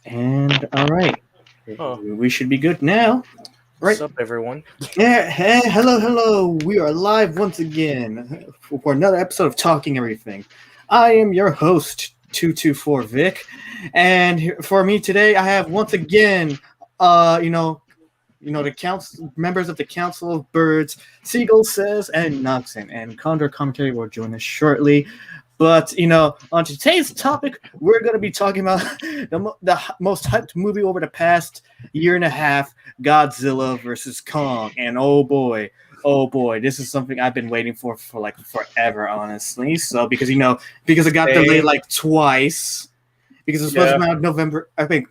And all right, we should be good now. Right. What's up, everyone? Yeah, hey, hello. We are live once again for another episode of Talking Everything. I am your host, 224 Vic, and for me today, I have once again, the council members of the Council of Birds, Seagull Says, and Noxon, and Condor Commentary will join us shortly. But, on today's topic, we're going to be talking about the most hyped movie over the past year and a half, Godzilla versus Kong. And oh boy, this is something I've been waiting for like forever, honestly. So, because it got delayed like twice. Because it's supposed to come out November, I think,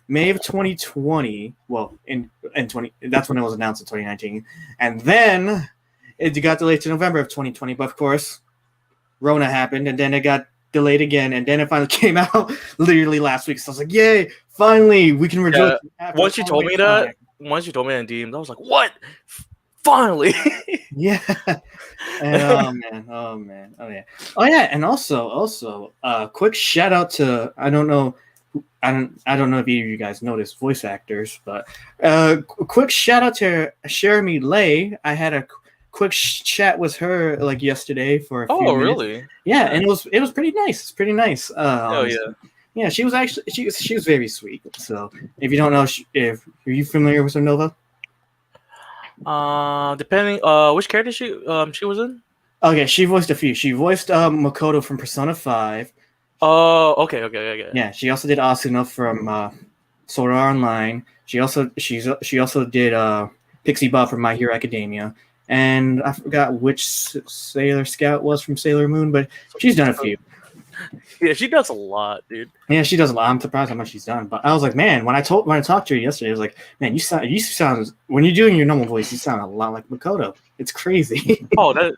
May of 2020. Well, in 20, that's when it was announced in 2019. And then it got delayed to November of 2020. But of course, Rona happened, and then it got delayed again, and then it finally came out literally last week. So I was like, "Yay! Finally, we can rejoice." Once you told me that in DM, I was like, "What? Finally!" Yeah. And oh man. And also, quick shout out to I don't know if either of you guys noticed voice actors, but quick shout out to Jeremy Lay. I had a quick chat with her like yesterday for a few minutes. Really? Yeah, and it was pretty nice. It's pretty nice. Yeah, she was actually she was very sweet. So if you don't know, are you familiar with her, Nova? Depending which character she was in. Okay, she voiced a few. She voiced Makoto from Persona 5. Oh, okay. Yeah, she also did Asuna from Sword Art Online. She also did Pixie Bob from My Hero Academia. And I forgot which Sailor Scout was from Sailor Moon, but she's done a few. Yeah, she does a lot, dude. Yeah, she does a lot. I'm surprised how much she's done. But I was like, man, when I talked to her yesterday, I was like, man, you sound when you're doing your normal voice, you sound a lot like Makoto. It's crazy. Oh, that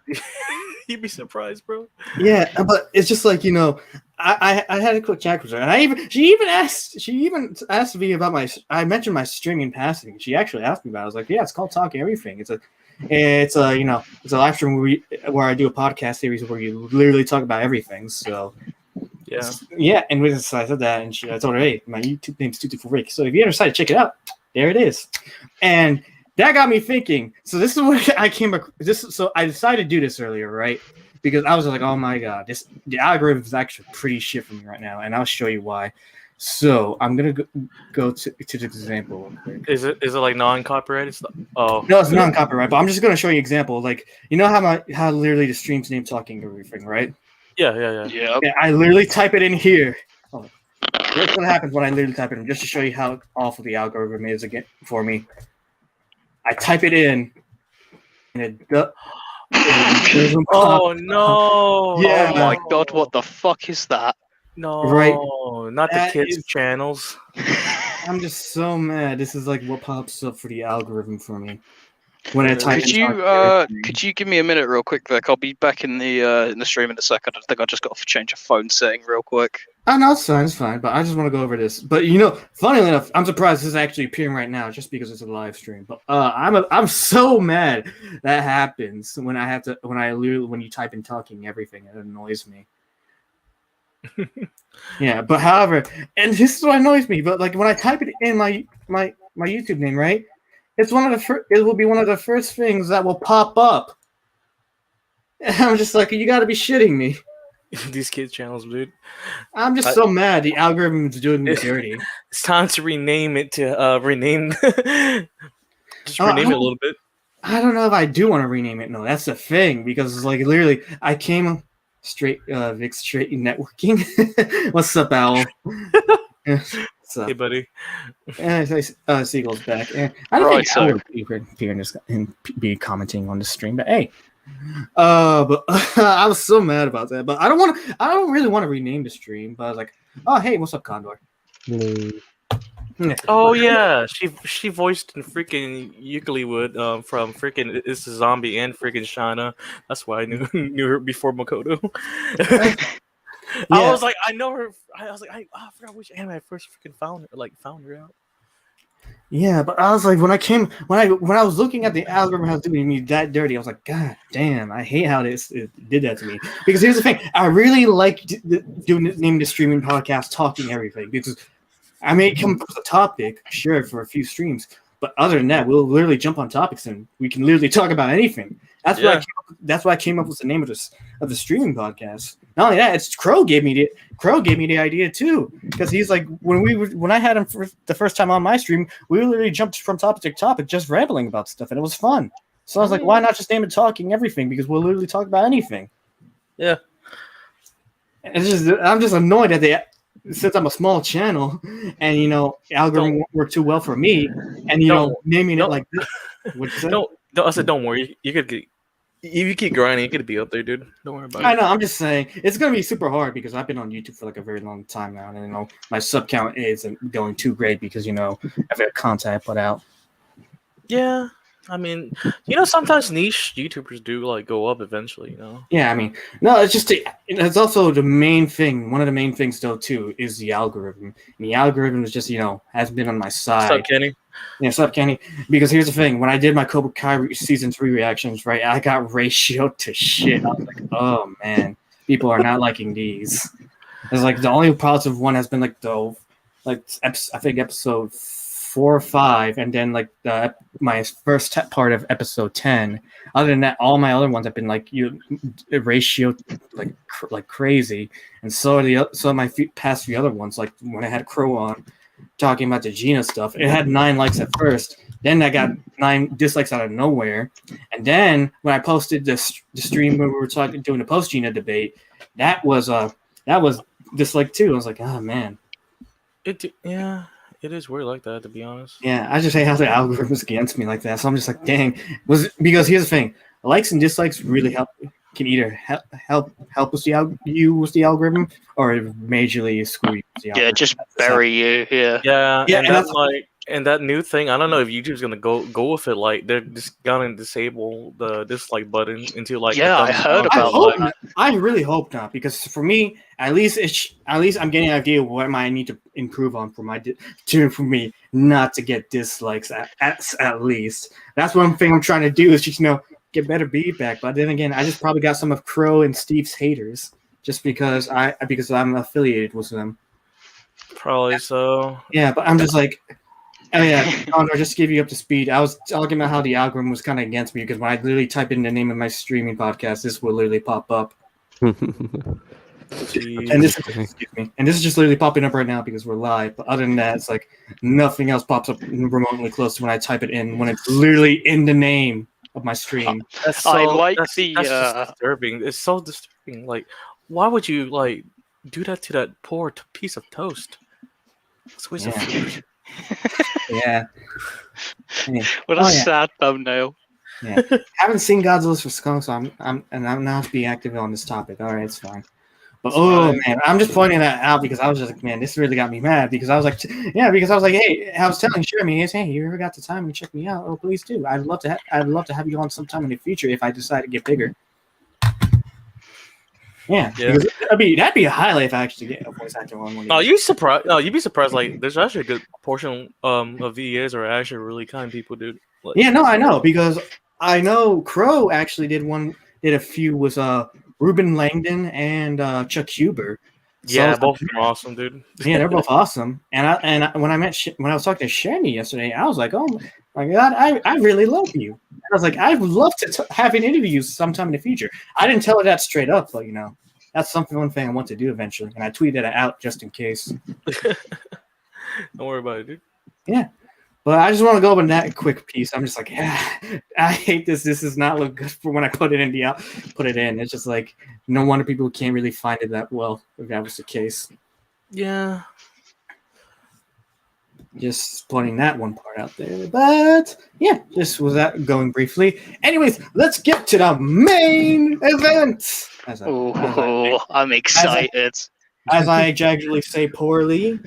you'd be surprised, bro. Yeah, but it's just like I had a quick chat with her, and she even asked me about I mentioned my streaming passing. She actually asked me about it. I was like, yeah, it's called Talking Everything. It's a live stream where I do a podcast series where you literally talk about everything. So yeah, and so I said that, and I told her, hey, my YouTube name's 224 Rick. So if you ever decide to check it out, there it is. And that got me thinking. So this is what I came across. So I decided to do this earlier, right? Because I was like, oh my god, the algorithm is actually pretty shit for me right now, and I'll show you why. So I'm gonna go to the example. Is it like non-copyrighted stuff? Oh no, it's non-copyrighted. But I'm just gonna show you an example. Like how literally the stream's name Talking Everything, right? Yeah. I literally type it in here. Oh, what's gonna happen when I literally type it in? Just to show you how awful the algorithm is again for me. I type it in, and it doesn't pop. Oh no! Yeah. Oh my god! What the fuck is that? No, right? Not the kids' channels. I'm just so mad. This is like what pops up for the algorithm for me when I type. Could you give me a minute, real quick, Vic? I'll be back in the stream in a second. I think I just got to change a phone setting real quick. Oh no, it's fine. But I just want to go over this. But funnily enough, I'm surprised this is actually appearing right now, just because it's a live stream. But I'm so mad that happens when when you type in Talking Everything. It annoys me. Yeah, but however, and this is what annoys me. But like when I type it in my YouTube name, right? It will be one of the first things that will pop up. And I'm just like, you got to be shitting me. These kids' channels, dude. I'm just so mad. The algorithm is doing me dirty. It's time to rename it to rename. Just rename it a little bit. I don't know if I do want to rename it. No, that's the thing, because it's like literally I came straight Vic straight networking. What's up, Owl? Hey, buddy. Seagull's back. I don't think Owl would be commenting on the stream, but hey. But I was so mad about that. But I don't really want to rename the stream. But I was like, oh hey, what's up, Condor? Oh yeah, she voiced in freaking Euclidwood from freaking It's a Zombie and freaking Shana. That's why I knew her before Makoto. I was like, I know her. I was like, I forgot which anime I first freaking found her out. Yeah, but I was like, when I was looking at the algorithm, how it's doing me that dirty, I was like, God damn, I hate how it did that to me. Because here's the thing, I really like naming the streaming podcast Talking Everything, because I may come up with a topic, sure, for a few streams, but other than that, we'll literally jump on topics and we can literally talk about anything. That's why I came up with the name of the streaming podcast. Not only that, it's Crow gave me the idea too, because he's like when I had him for the first time on my stream, we literally jumped from topic to topic, just rambling about stuff, and it was fun. So I was like, why not just name it Talking Everything? Because we'll literally talk about anything. Yeah. I'm just annoyed that since I'm a small channel, and algorithm won't work too well for me, and naming it like this. What'd you say? I said, don't worry. You could get. If you keep grinding, you could be up there, dude. Don't worry about it. I know. I'm just saying it's gonna be super hard because I've been on YouTube for like a very long time now, and my sub count isn't going too great because I've got content I put out. Yeah, I mean, sometimes niche YouTubers do like go up eventually. Yeah, I mean, no, it's just it's also the main thing. One of the main things though too is the algorithm. And the algorithm is just has been on my side. What's up, Kenny? Yeah, what's up, Kenny? Because here's the thing: when I did my Cobra Kai season 3 reactions, right, I got ratioed to shit. I was like, oh man, people are not liking these. It's like the only positive one has been I think episode 4 or 5, and then my first part of episode 10. Other than that, all my other ones have been ratio like crazy, and so are my past few other ones. Like when I had Crow on talking about the Gina stuff, it had 9 likes at first. Then I got 9 dislikes out of nowhere, and then when I posted the stream where we were doing the post Gina debate, that was disliked too. I was like, oh man, yeah. It is weird like that, to be honest. Yeah, I just hate how the algorithm's against me like that. So I'm just like, dang. Because here's the thing: likes and dislikes really can either help us you with the algorithm, or majorly screw you with the algorithm. Yeah, just bury you. Yeah. Yeah, and that new thing, I don't know if YouTube's gonna go with it. Like they're just gonna disable the dislike button until I heard about that. I really hope not, because for me, at least I'm getting an idea of what I need to improve on for me not to get dislikes at least. That's one thing I'm trying to do is just get better feedback. But then again, I just probably got some of Crow and Steve's haters just because I'm affiliated with them. Probably so. Yeah, but I'm just like, oh yeah, Condor, just to give you up to speed. I was talking about how the algorithm was kind of against me because when I literally type in the name of my streaming podcast, this will literally pop up. And this is just literally popping up right now because we're live. But other than that, it's like nothing else pops up remotely close to when I type it in when it's literally in the name of my stream. That's just disturbing. It's so disturbing. Like, why would you do that to that poor piece of toast? It's a waste of food. Yeah. What a sad thumbnail. Yeah. Haven't seen Godzilla's for Skunk, so I'm not to be active on this topic. All right, it's fine. But man, I'm just pointing that out because I was just like, man, this really got me mad because I was like, hey, I was telling Jeremy, hey, you ever got the time to check me out? Oh, please do. I'd love to have you on sometime in the future if I decide to get bigger. Yeah. That'd be a highlight if I actually get a voice actor on one. No, you'd be surprised. Like, there's actually a good portion of VAs are actually really kind people, dude. Like, yeah, no, I know because I know Crow actually did a few with Ruben Langdon and Chuck Huber. Yeah, both of them are awesome, dude. Yeah, they're both awesome. And when I was talking to Shanny yesterday, I was like, oh my god, I really love you. And I was like, I would love to have an interview sometime in the future. I didn't tell her that straight up, but that's one thing I want to do eventually. And I tweeted it out just in case. Don't worry about it, dude. Yeah. But I just want to go over that quick piece. I'm just like, I hate this. This does not look good for when I put it in It's just like, no wonder people can't really find it that well if that was the case. Yeah. Just pointing that one part out there. But yeah, just was that going briefly. Anyways, let's get to the main event. I'm excited. As I gradually say poorly.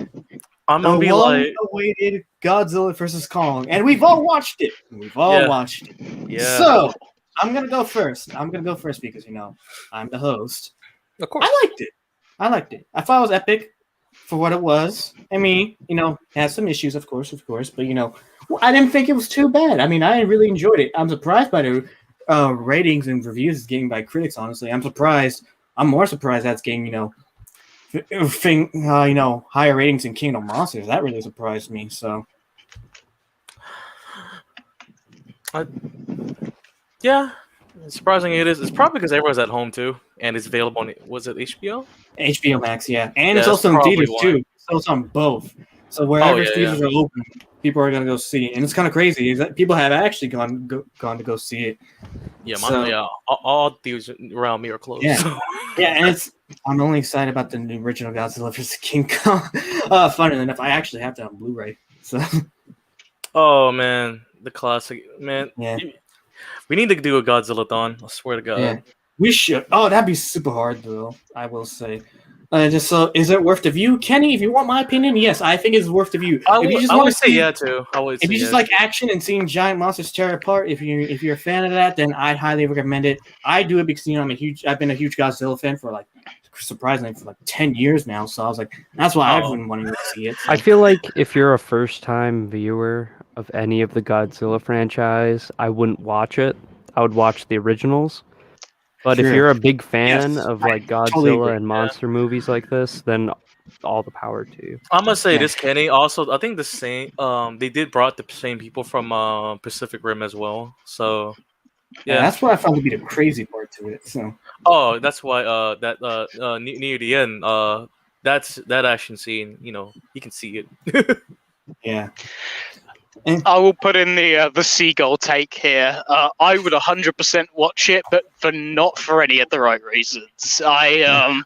I'm gonna be like awaited Godzilla vs. Kong, and we've all watched it. Watched it. Yeah. So I'm gonna go first. Because I'm the host. Of course. I liked it. I thought it was epic for what it was. I mean, it has some issues, of course, but I didn't think it was too bad. I mean, I really enjoyed it. I'm surprised by the ratings and reviews it's getting by critics. Honestly, I'm surprised. I'm more surprised that's getting higher ratings than Kingdom Monsters. That really surprised me. So, yeah, surprising it is. It's probably because everyone's at home too, and it's available on. Was it HBO? HBO Max, yeah, and Yeah, it's that's also in probably theaters why. too. So it's on both. So Oh wherever yeah, theaters are open, people are gonna go see it, and it's kind of crazy. Is that people have actually gone to go see it. yeah. So All theaters around me are closed. yeah, So. yeah, and I'm only excited about the original Godzilla vs King Kong. Funny enough, I actually have that on Blu-ray. So Oh man, the classic man. yeah, We need to do a Godzilla-thon. I swear to God. yeah, we should. Oh, that'd be super hard though. I will say. Just so, is it worth the view, Kenny? If you want my opinion, yes, I think it's worth the view. If you just I want would to say see, yeah too. I would. if say you just yeah. like action and seeing giant monsters tear apart, if you're a fan of that, then I'd highly recommend it. I do it because I've been a huge Godzilla fan for like surprisingly for like 10 years now. So I was like, that's why I've been wanting to see it. So. I feel like if you're a first-time viewer of any of the Godzilla franchise, I wouldn't watch it. I would watch the originals. But if Sure. you're a big fan Yes, of I like totally Godzilla agree. and monster movies like this, then all the power to you. I'm gonna say Yeah. this, Kenny. Also, I think the same. They did brought the same people from Pacific Rim as well. So Yeah, yeah. that's what I found to be the crazy part to it. So Oh, that's why near the end that action scene. You can see it. yeah. I will put in the seagull take here. I would 100% watch it, but not for any of the right reasons. I'm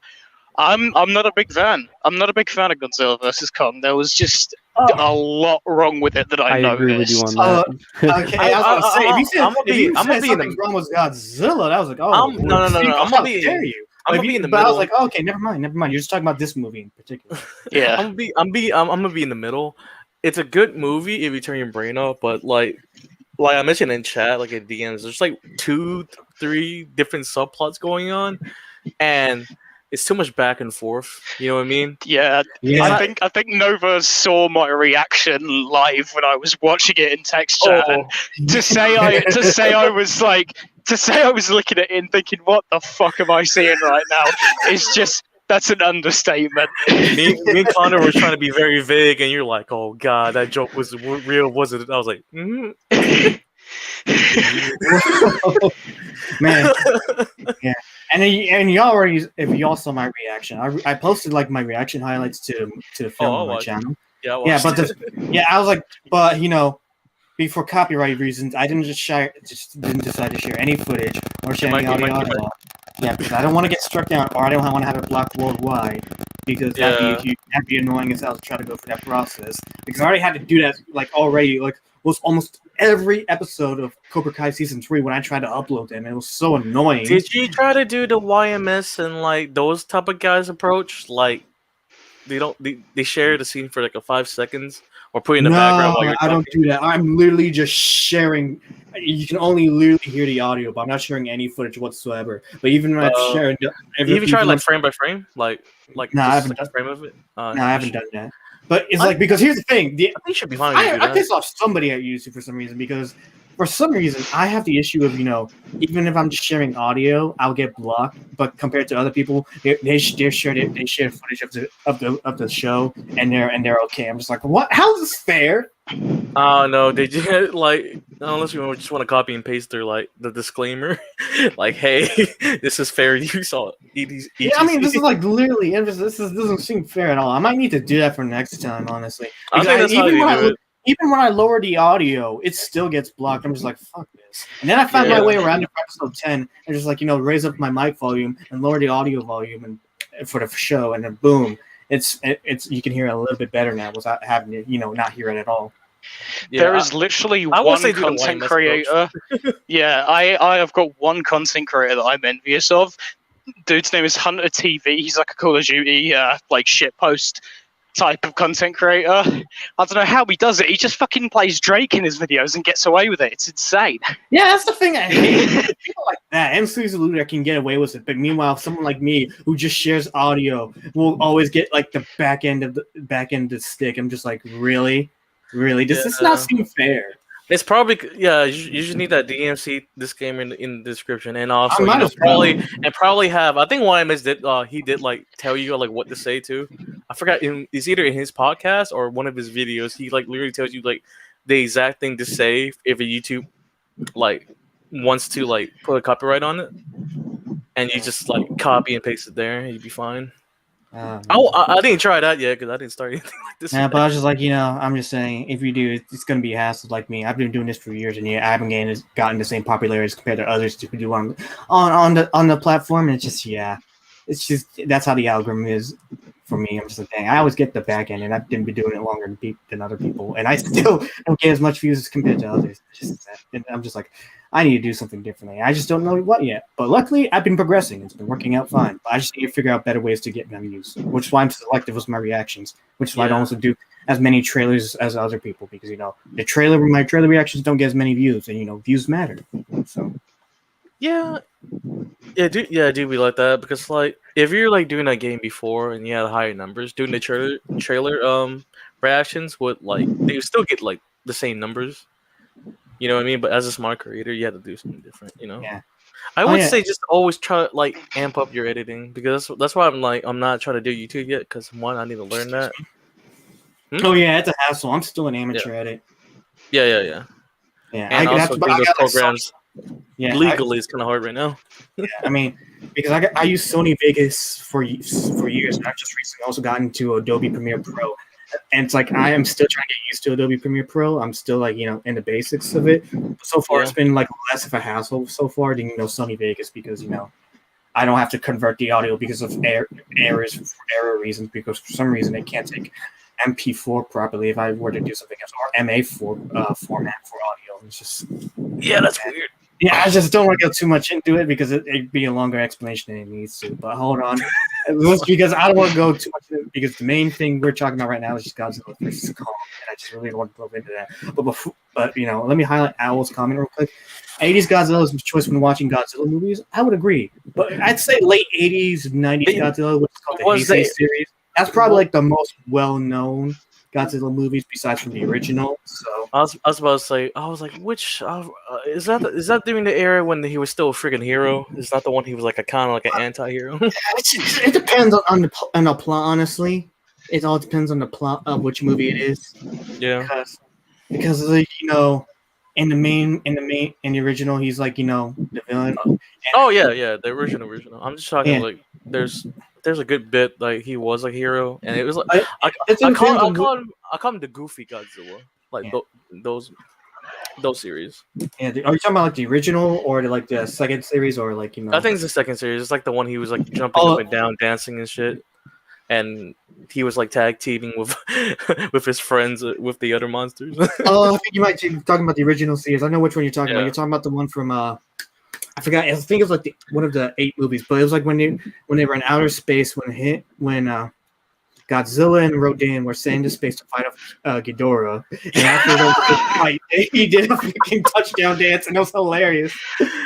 not a big fan. I'm not a big fan of Godzilla vs Kong. There was just a lot wrong with it that I noticed. agree with you on that. Okay, I was gonna say if you said, I'm gonna be in something wrong with Godzilla, that was like, oh, No. I'm gonna be. dare you? I'm But gonna be in the but I was middle. like, oh, okay, never mind. You're just talking about this movie in particular. Yeah. I'm gonna be in the middle. It's a good movie if you turn your brain off, but like I mentioned in chat, like at DMs, there's like 2-3 different subplots going on, and it's too much back and forth. You know what I mean? Yeah, Yeah. I think Nova saw my reaction live when I was watching it in text chat. Oh. And to say I was looking at it and thinking, what the fuck am I seeing right now? It's just that's an understatement. me and Connor were trying to be very vague, and you're like, "Oh God, that joke was real, wasn't it?" I was like, Man, yeah. And y'all already, if y'all saw my reaction, I posted like my reaction highlights to the film on my channel. Yeah, Yeah, but I was like, but before copyright reasons, I didn't didn't decide to share any footage or share any audio. Yeah, because I don't want to get struck down, or I don't want to have it blocked worldwide, because that'd be annoying as hell to try to go through that process. Because I already had to do that, was almost every episode of Cobra Kai season 3 when I tried to upload them. It was so annoying. Did you try to do the YMS and like those type of guys approach? Like they share the scene for like a 5 seconds or put in the background while you're talking? I don't do that. I'm literally just sharing. You can only literally hear the audio, but I'm not sharing any footage whatsoever. But even when I'm sharing, you even try like frame by frame, like no, I haven't done frame of it. No, I haven't done that. But it's like, because here's the thing. I think you should be fine. I piss off somebody at YouTube for some reason, because for some reason I have the issue of, even if I'm just sharing audio, I'll get blocked. But compared to other people, they share footage of the show and they're okay. I'm just like, what? How is this fair? Oh no, they just like, unless you just want to copy and paste their like the disclaimer, like, hey, this is fair. You saw it. Yeah, I mean, this is like literally, this doesn't seem fair at all. I might need to do that for next time, honestly. I think that's how you do it. Even when I lower the audio, it still gets blocked. I'm just like, fuck this. And then I found my way around to episode 10 and just like, raise up my mic volume and lower the audio volume and for the show, and then boom, it's you can hear it a little bit better now without having to, not hear it at all. Yeah, there is literally one content creator. Yeah, I have got one content creator that I'm envious of. Dude's name is Hunter TV. He's like a Call of Duty like shitpost type of content creator. I don't know how he does it. He just fucking plays Drake in his videos and gets away with it. It's insane. Yeah, that's the thing I hate. People like that and Susie Luda can get away with it, but meanwhile, someone like me who just shares audio will always get like the back end of the stick. I'm just like, really? Does this not seem fair? It's probably You just need that DMC disclaimer in the description, and I also might as well. probably have. I think YMS did. He did like tell you like what to say too. I forgot. It's either in his podcast or one of his videos. He like literally tells you like the exact thing to say if a YouTube like wants to like put a copyright on it, and you just like copy and paste it there, and you'd be fine. I didn't try that yet because I didn't start anything like this. Yeah, but I was just like, I'm just saying, if you do, it's going to be hassled like me. I've been doing this for years, and I haven't gotten the same popularity as compared to others who do on the platform. And it's just that's how the algorithm is for me. I'm just like, dang, I always get the back end, and I've been doing it longer than other people, and I still don't get as much views as compared to others. And I'm just like, I need to do something differently. I just don't know what yet. But luckily, I've been progressing. It's been working out fine. But I just need to figure out better ways to get my views, which is why I'm selective with my reactions, which is why I don't also do as many trailers as other people, because, my trailer reactions don't get as many views, and, views matter. So. Yeah, I do be like that because like if you're like doing that game before and you had higher numbers, doing the trailer reactions would like they would still get like the same numbers. You know what I mean? But as a smart creator, you had to do something different. Yeah. I would say just always try to like amp up your editing because that's why I'm not trying to do YouTube yet because one I need to learn that. Oh yeah, it's a hassle. I'm still an amateur at it. Yeah. Yeah, and also doing those programs. Yeah, legally it's kind of hard right now. Yeah, I mean, because I use Sony Vegas for years, and I've just recently also gotten to Adobe Premiere Pro, and it's like I am still trying to get used to Adobe Premiere Pro. I'm still like in the basics of it. But so far, it's been like less of a hassle so far than Sony Vegas because I don't have to convert the audio because of error reasons, because for some reason it can't take MP4 properly if I were to do something else, or MA4 format for audio. It's just that's weird. Yeah, I just don't want to go too much into it because it'd be a longer explanation than it needs to. But hold on, because I don't want to go too much into it because the main thing we're talking about right now is just Godzilla versus Kong, and I just really don't want to go into that. But let me highlight Owl's comment real quick. 80s Godzilla is my choice when watching Godzilla movies. I would agree, but I'd say late 80s, 90s Godzilla, which is called the Heisei series. That's probably like the most well-known Godzilla movies besides from the original. So I was about to say, I was like, which is that during the era when he was still a freaking hero? Is that the one he was like a kind of like an anti-hero? It depends on the plot. Honestly, it all depends on the plot of which movie it is. Yeah, because like in the original, he's like the villain. The original. I'm just talking like there's a good bit like he was a hero, and it was like I call him the goofy Godzilla, like those series. Yeah, are you talking about like the original or the second series or like I think it's the second series. It's like the one he was like jumping up and down, dancing and shit, and he was like tag teaming with with his friends with the other monsters. I think you might be talking about the original series. I know which one you're talking about. You're talking about the one from I forgot. I think it was like one of the 8 movies, but it was like when they were in outer space when Godzilla and Rodan were sent into space to fight off Ghidorah, and after the fight, he did a freaking touchdown dance, and it was hilarious.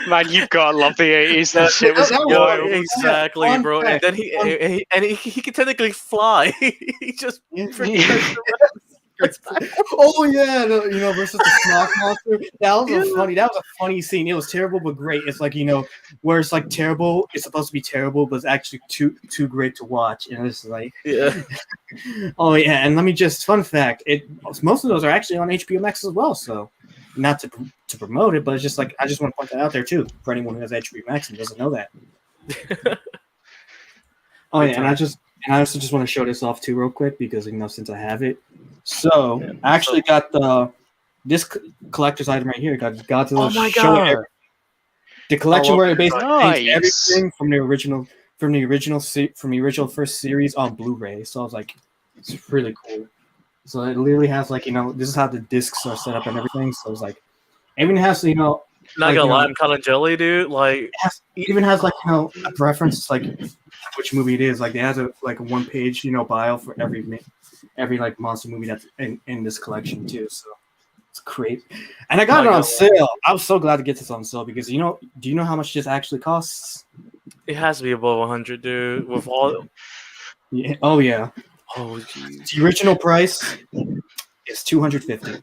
Man, you've got to love the 80s. That shit was wild. Exactly, bro. And then he can technically fly. He just freaking oh yeah, versus the Smock monster. That was a funny scene. It was terrible but great. It's like where it's like terrible. It's supposed to be terrible, but it's actually too great to watch. And it's like oh yeah, and let me just fun fact. Most of those are actually on HBO Max as well. So not to promote it, but it's just like I just want to point that out there too for anyone who has HBO Max and doesn't know that. Oh yeah, and I also just want to show this off too real quick because since I have it. So I actually got this collector's item right here. Got Godzilla. Oh my god! The collection where it basically contains everything from the original first series on Blu-ray. So I was like, it's really cool. So it literally has like this is how the discs are set up and everything. So it's like, even has not gonna lie, I'm kind of jelly, dude. Like, it even has like a reference like which movie it is. Like, it has a 1-page bio for every like monster movie that's in this collection too. So it's crazy. And I got it on sale. I was so glad to get this on sale because do you know how much this actually costs? It has to be above 100, dude. With all. Yeah. Oh yeah. Oh geez. The original price is $250.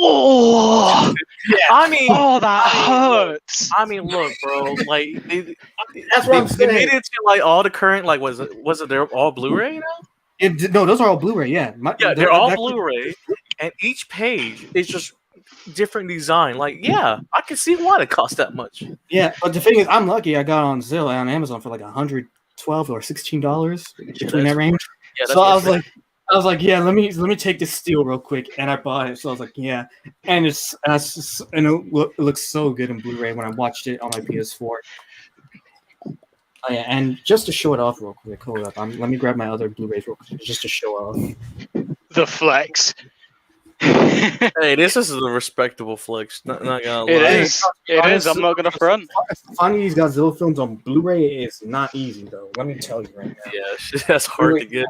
Oh, Yeah, I mean, that hurts. I mean, look, bro. Like, that's what I'm they made saying. it to like all the current. Like, was it? They're all Blu-ray now. No, those are all Blu-ray. Yeah, Yeah, they're all Blu-ray, and each page is just different design. Like, yeah, I can see why it cost that much. Yeah, but the thing is, I'm lucky. I got it on Zillow and on Amazon for like $112 or $16 between that range. Yeah, so I was like, yeah, let me take this steal real quick, and I bought it. So I was like, yeah, and it looks so good in Blu-ray when I watched it on my PS4. Oh, yeah, and just to show it off real quick, hold up. Let me grab my other Blu-rays real quick just to show off. The flex. Hey, this is a respectable flex. Not gonna lie. It is. It is. I'm not gonna front. Finding these Godzilla films on Blu-ray is not easy, though. Let me tell you right now. Yeah, that's hard to get.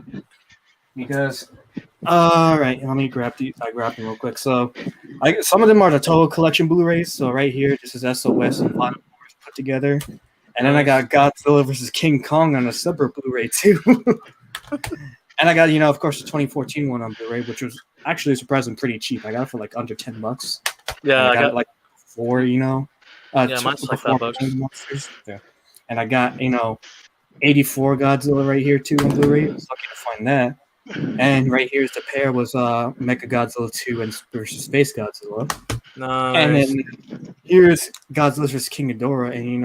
Because, all right, let me grab these. I grabbed them real quick. So, some of them are the Toho Collection Blu-rays. So right here, this is SOS and Final Wars put together, and then I got Godzilla versus King Kong on a separate Blu-ray too. And I got, of course, the 2014 one on Blu-ray, which was actually surprisingly pretty cheap. I got it for like under $10. Yeah, I got it like $4, yeah, mine's like $5. Yeah. And I got 84 Godzilla right here too on Blu-ray. I was lucky to find that. And right here's the pair was Mecha Godzilla 2 and versus Space Godzilla. Nice. And then here's Godzilla vs King Ghidorah, and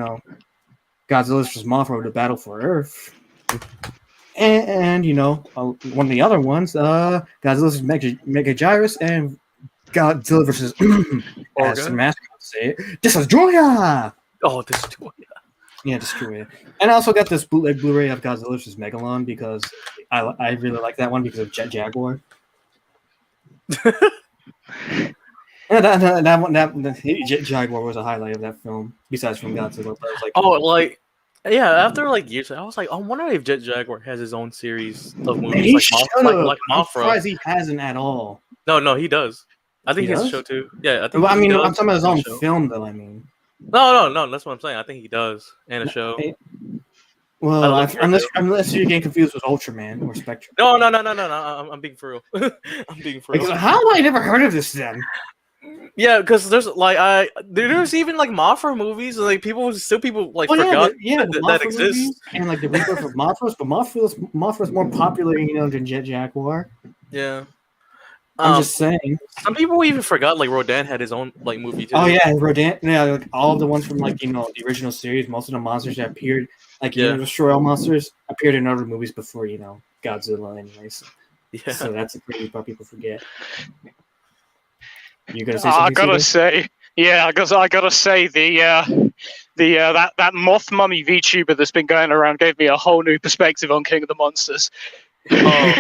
Godzilla vs Mothra, the battle for Earth. And one of the other ones, Godzilla vs Mega Gyrus and Godzilla vs as the master would say it, Destroyer. Oh, Destroyer. Yeah, Destroyer. And I also got this bootleg Blu-ray of Godzilla vs Megalon because I really like that one because of Jet Jaguar. that Jet Jaguar was a highlight of that film, besides from Godzilla. But I was like, after like years, I was like, I wonder if Jet Jaguar has his own series of movies like Mothra. I'm surprised he hasn't at all. No, he does. I think he has a show too. Yeah, I think. Well, I'm talking about his own film, though. I mean, no, that's what I'm saying. I think he does, and a show. Well, unless you're getting confused with Ultraman or Spectrum. No. I'm being for real. I'm being for real. Because how have I never heard of this then? Yeah, because there's even like Mothra movies, and like people forgot that exists. And like the rebirth of Mothra, but Mothra's more popular, than Jet Jaguar. Yeah. I'm just saying. Some people even forgot like Rodan had his own like movie too. Oh yeah, Rodan. Yeah, like all of the ones from like the original series. Most of the monsters that appeared, like Destroy All monsters, appeared in other movies before Godzilla. Anyways, yeah. So that's a thing you probably people forget. You gonna say I something? gotta say, I gotta say that moth mummy VTuber that's been going around gave me a whole new perspective on King of the Monsters. Oh,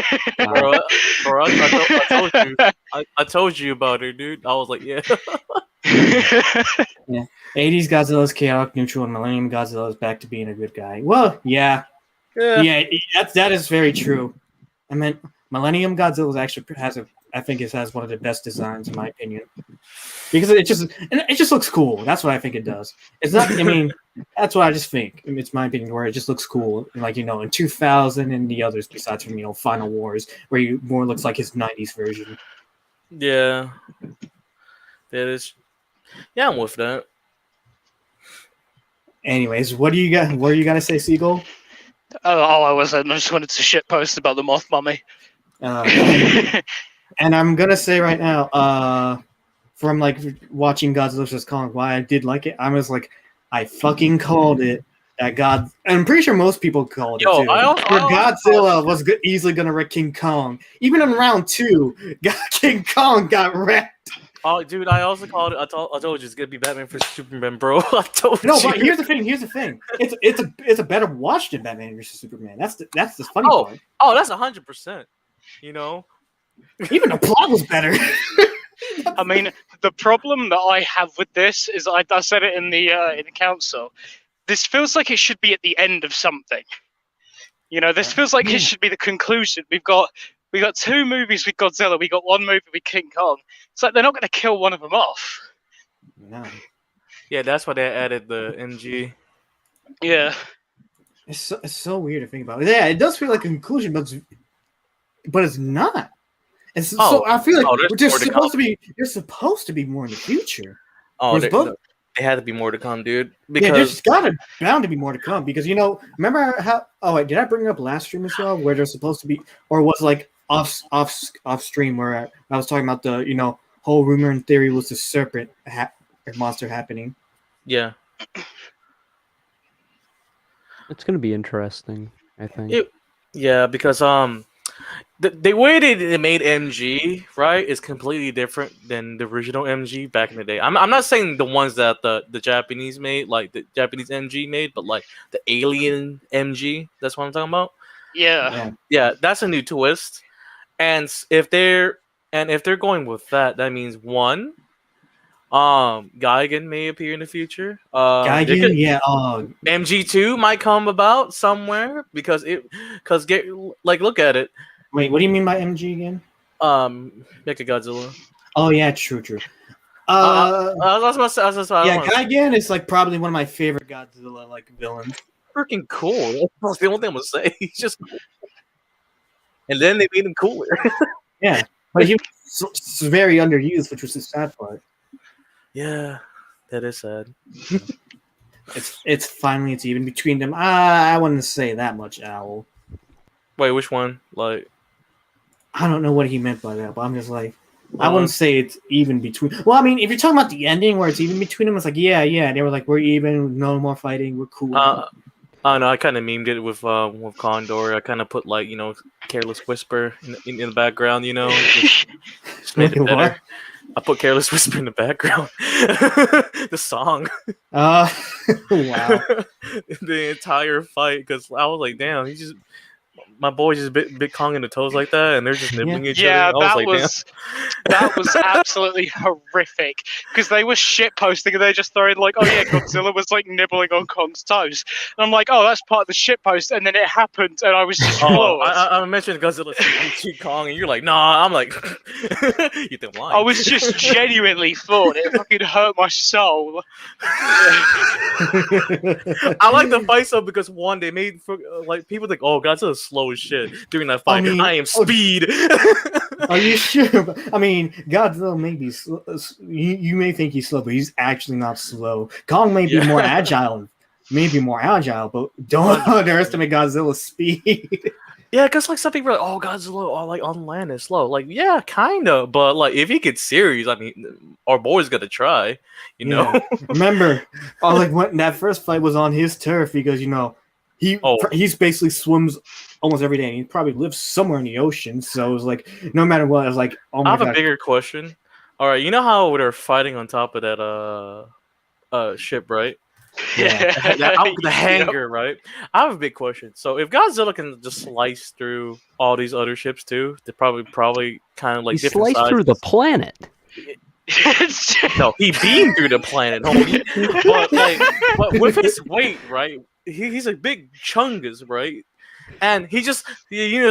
bro, I told you about it, dude. I was like, yeah. Yeah. 80s Godzilla's chaotic neutral, and Millennium Godzilla's back to being a good guy. Well, yeah, that is very true. I mean, Millennium Godzilla actually has one of the best designs in my opinion, because it just looks cool. That's what I think it does. It's not. I mean, that's what I just think. It's my opinion where it just looks cool. Like in 2000 and the others besides from Final Wars, where he more looks like his 90s version. Yeah, that is. Yeah, I'm with that. Anyways, what do you got? What are you gonna say, Seagull? I just wanted to shit post about the moth mummy. And I'm gonna say right now, from like watching Godzilla vs Kong, why I did like it, I was like, I fucking called it. That God, and I'm pretty sure most people called it too. Godzilla was easily gonna wreck King Kong. Even in round 2, King Kong got wrecked. Oh, dude, I also called it. I told you it's gonna be Batman vs Superman, bro. I told you. No, but here's the thing. It's a better watch than Batman vs Superman. That's the funny part. Oh, that's 100%. Even the plot was better. I mean, the problem that I have with this is I said it in the council. This feels like it should be at the end of something. This feels like it should be the conclusion. We got 2 movies with Godzilla. We got 1 movie with King Kong. It's like they're not going to kill one of them off. No. Yeah, that's why they added the MG. Yeah. It's so weird to think about. Yeah, it does feel like a conclusion, but it's not. And so I feel like there's supposed to be more in the future. Oh, they had to be more to come, dude. Because there's bound to be more to come. Because remember how? Oh wait, did I bring it up last stream as well? Where there's supposed to be, or was like off stream where I was talking about the whole rumor and theory was the serpent monster happening. Yeah, it's gonna be interesting. I think. Because the way they made MG, right, is completely different than the original MG back in the day. I'm not saying the ones that the Japanese made, like the Japanese MG made, but like the alien MG. That's what I'm talking about. Yeah, that's a new twist. And if they're going with that, that means one, Gigan may appear in the future. Gigan, MG2 might come about somewhere because look at it. Wait, what do you mean by MG again? Mechagodzilla. Oh yeah, true. Gigan is like probably one of my favorite Godzilla like villains. Freaking cool. That's the only thing I'm gonna say. He's just cool. And then they made him cooler. Yeah, but he was very underused, which was the sad part. Yeah, that is sad. It's finally even between them. I wouldn't say that much, Owl. Wait, which one? Like, I don't know what he meant by that, but I'm just like, I wouldn't say it's even between. Well, I mean, if you're talking about the ending where it's even between them, it's like, yeah, they were like, we're even, no more fighting, we're cool. I don't know. I kind of memed it with Condor. I kind of put like Careless Whisper in the background. Just made it better. I put Careless Whisper in the background. The song. Wow. The entire fight, because I was like, damn, my boy just bit Kong in the toes like that, and they're just nibbling each other. Yeah, that was absolutely horrific, because they were shit posting and they just throwing like, oh yeah, Godzilla was like nibbling on Kong's toes, and I'm like, oh, that's part of the shit post, and then it happened, and I was just floored. I mentioned Godzilla to Kong, and you're like, nah. I'm like, you think I'm lying? I was just genuinely floored. It fucking hurt my soul. I like the fight so because one, they made like people think, oh, Godzilla's slow as shit during that fight. I am speed. Are you sure? I mean, Godzilla may be slow. You may think he's slow, but he's actually not slow. Kong may be more agile, but don't underestimate Godzilla's speed. Yeah, because like some people are like, oh, Godzilla, like on land is slow. Like, yeah, kind of, but like if he gets serious, I mean, our boy's gonna try. Remember, like when that first fight was on his turf because he's basically swims almost every day, and he probably lives somewhere in the ocean. So it was like, no matter what, I was like, oh my God. I have a bigger question. All right, you know how they're fighting on top of that ship, right? Yeah, the hangar, right? I have a big question. So if Godzilla can just slice through all these other ships too, they're probably kind of like he sliced sizes. Through the planet. No, he beamed through the planet, homie. But with his weight, right? He's a big chungus, right? And he was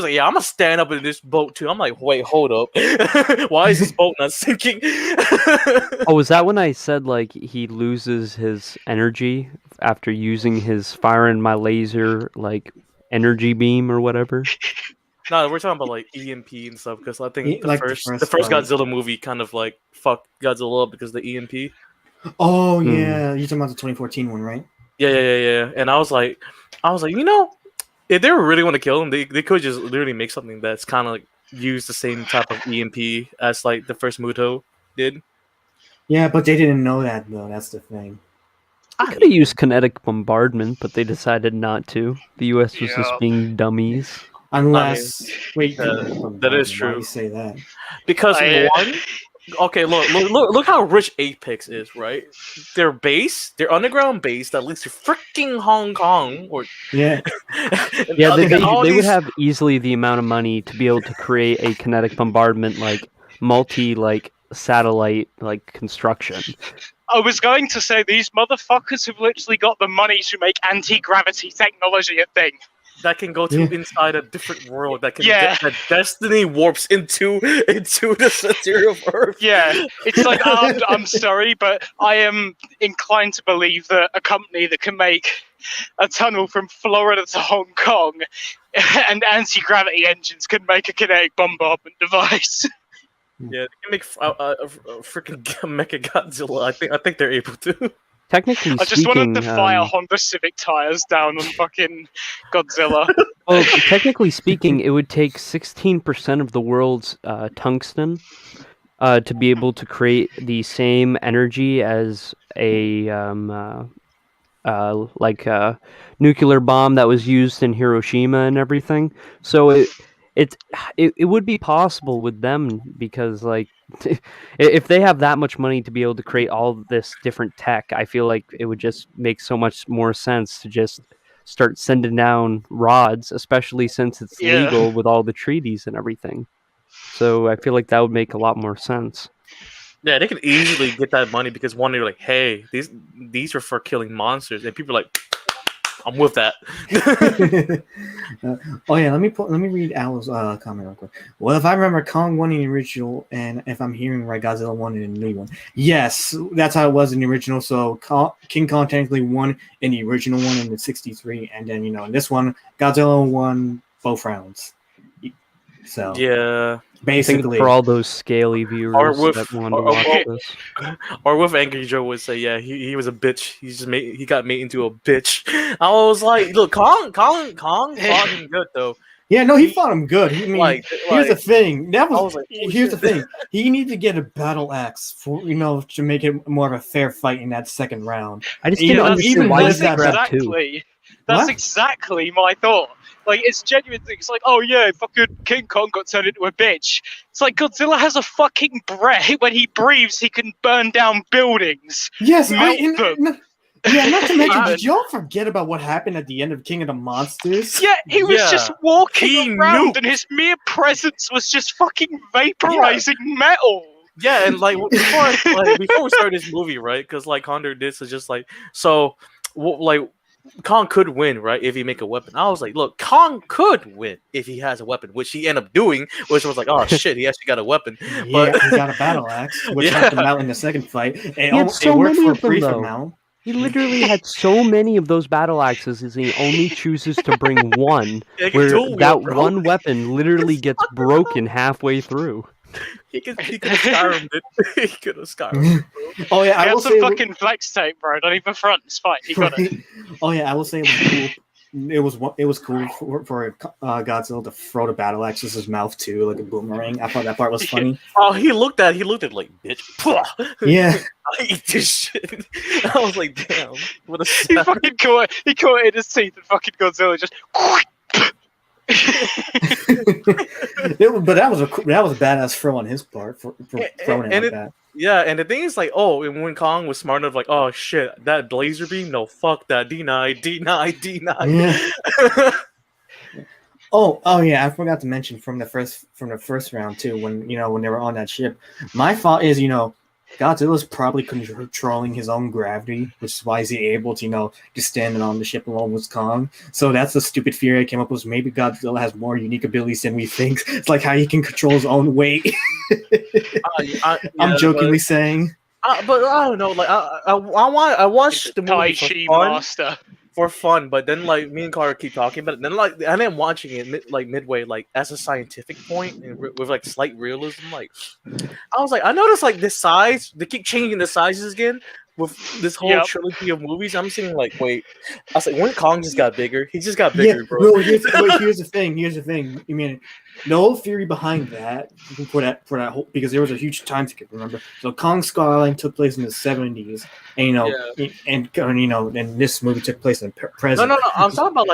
like, yeah, I'm gonna stand up in this boat too. I'm like, wait, hold up. Why is this boat not sinking? Oh, is that when I said like he loses his energy after using his fire in my laser like energy beam or whatever? No, we're talking about like EMP and stuff because I think the first Godzilla movie kind of like fucked Godzilla up because of the EMP. Oh yeah, you're talking about the 2014 one, right? Yeah. And I was like, if they really want to kill him, they could just literally make something that's kind of like use the same type of EMP as like the first Muto did. Yeah, but they didn't know that though. That's the thing. I could have used kinetic bombardment, but they decided not to. The U.S. was just being dummies. Unless, that is true. Why do you say that? Because one. Okay, look how rich Apex is, right? Their underground base that leads to freaking Hong Kong, they would have easily the amount of money to be able to create a kinetic bombardment satellite construction. I was going to say these motherfuckers have literally got the money to make anti-gravity technology a thing. that can go to inside a different world. That can that destiny warps into the center of Earth. Yeah, it's like I'm sorry, but I am inclined to believe that a company that can make a tunnel from Florida to Hong Kong and anti-gravity engines can make a kinetic bombardment device. Yeah, they can make a freaking Mecha Godzilla. I think they're able to. Technically I just speaking, wanted to fire Honda Civic tires down on fucking Godzilla. Well, technically speaking, it would take 16% of the world's tungsten to be able to create the same energy as a nuclear bomb that was used in Hiroshima and everything. So it would be possible with them because like if they have that much money to be able to create all this different tech, I feel like it would just make so much more sense to just start sending down rods, especially since it's legal with all the treaties and everything. So I feel like that would make a lot more sense. Yeah, they could easily get that money because one, they're like, "Hey, these are for killing monsters," and people are like, "I'm with that." Let me read Al's comment real quick. Well, if I remember, Kong won in the original, and if I'm hearing right, Godzilla won in the new one. Yes, that's how it was in the original. So King Kong technically won in the original one in the '63, and then in this one, Godzilla won both rounds. So yeah, basically, for all those scaly viewers that want to watch this, or with Angry Joe would say, yeah, he was a bitch. He got made into a bitch. I was like, look, Kong fought him good though. Yeah, no, he fought him good. Here's the thing. Here's the thing. He needs to get a battle axe for to make it more of a fair fight in that second round. I just didn't understand why he's that exactly. That's exactly my thought. Like, it's genuine thing. It's like, oh yeah, fucking King Kong got turned into a bitch. It's like Godzilla has a fucking breath. When he breathes, he can burn down buildings. Yes, not to mention, did y'all forget about what happened at the end of King of the Monsters? Yeah, he was just walking around, and his mere presence was just fucking vaporizing metal. Yeah, and like before we started this movie, right? Because like Condor this is just like Kong could win, right, if he make a weapon. I was like, look, Kong could win if he has a weapon, which he ended up doing, which was like, oh shit, he actually got a weapon. But he got a battle axe, which helped him out in the second fight. It worked for brief amount. He literally had so many of those battle axes, and he only chooses to bring one, where that one weapon literally gets broken halfway through. He could have Skyrim it. He could have Skyrim. Oh yeah, I will say some fucking flex tape, bro. Don't even front. It's fine. He got it. Oh yeah, I will say it was cool. It was cool for Godzilla to throw the battle axe in his mouth too, like a boomerang. I thought that part was funny. Oh, he looked at like, bitch. Yeah. I eat this shit. I was like, damn. What a he fucking caught it in his teeth, and fucking Godzilla just. But that was a badass throw on his part for throwing it like that. Yeah, and the thing is like, and when Kong was smart enough, like, oh shit, that laser beam, no, fuck that, denied. Yeah. Oh yeah, I forgot to mention from the first round too, when they were on that ship. My thought is, Godzilla's probably controlling his own gravity, which is why he's able to, just standing on the ship along with Kong. So that's the stupid theory I came up with. Maybe Godzilla has more unique abilities than we think. It's like how he can control his own weight. I'm jokingly saying. But I don't know. Like I watched the movie Tai Chi Master for fun, but then like me and Carter keep talking about it. Then like I ended up watching it midway, like as a scientific point and with like slight realism. Like I was like, I noticed like this size. They keep changing the sizes again with this whole trilogy of movies. I'm saying like, wait. I was like, when Kong just got bigger, he just got bigger, bro. No, here's the thing. I mean, the whole theory behind that for that whole, because there was a huge time skip. Remember, so Kong Skull Island took place in the '70s, and and this movie took place in the present. No. I'm talking about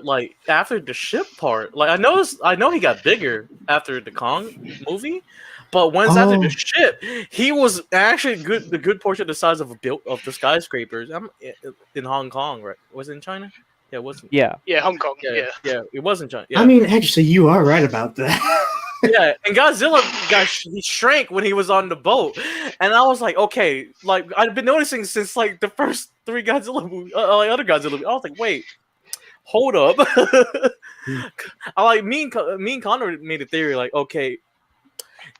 like after the ship part. Like I know he got bigger after the Kong movie. But once after the ship, he was actually the good portion of the size of the skyscrapers. In Hong Kong, right? Was it in China? Yeah, it wasn't. Yeah, Hong Kong. Yeah, it wasn't China. Yeah. I mean, actually, you are right about that. Yeah, and Godzilla he shrank when he was on the boat, and I was like, okay, like I've been noticing since like the first three Godzilla movies, other Godzilla movies. I was like, wait, hold up. I like me and Connor made a theory like, okay,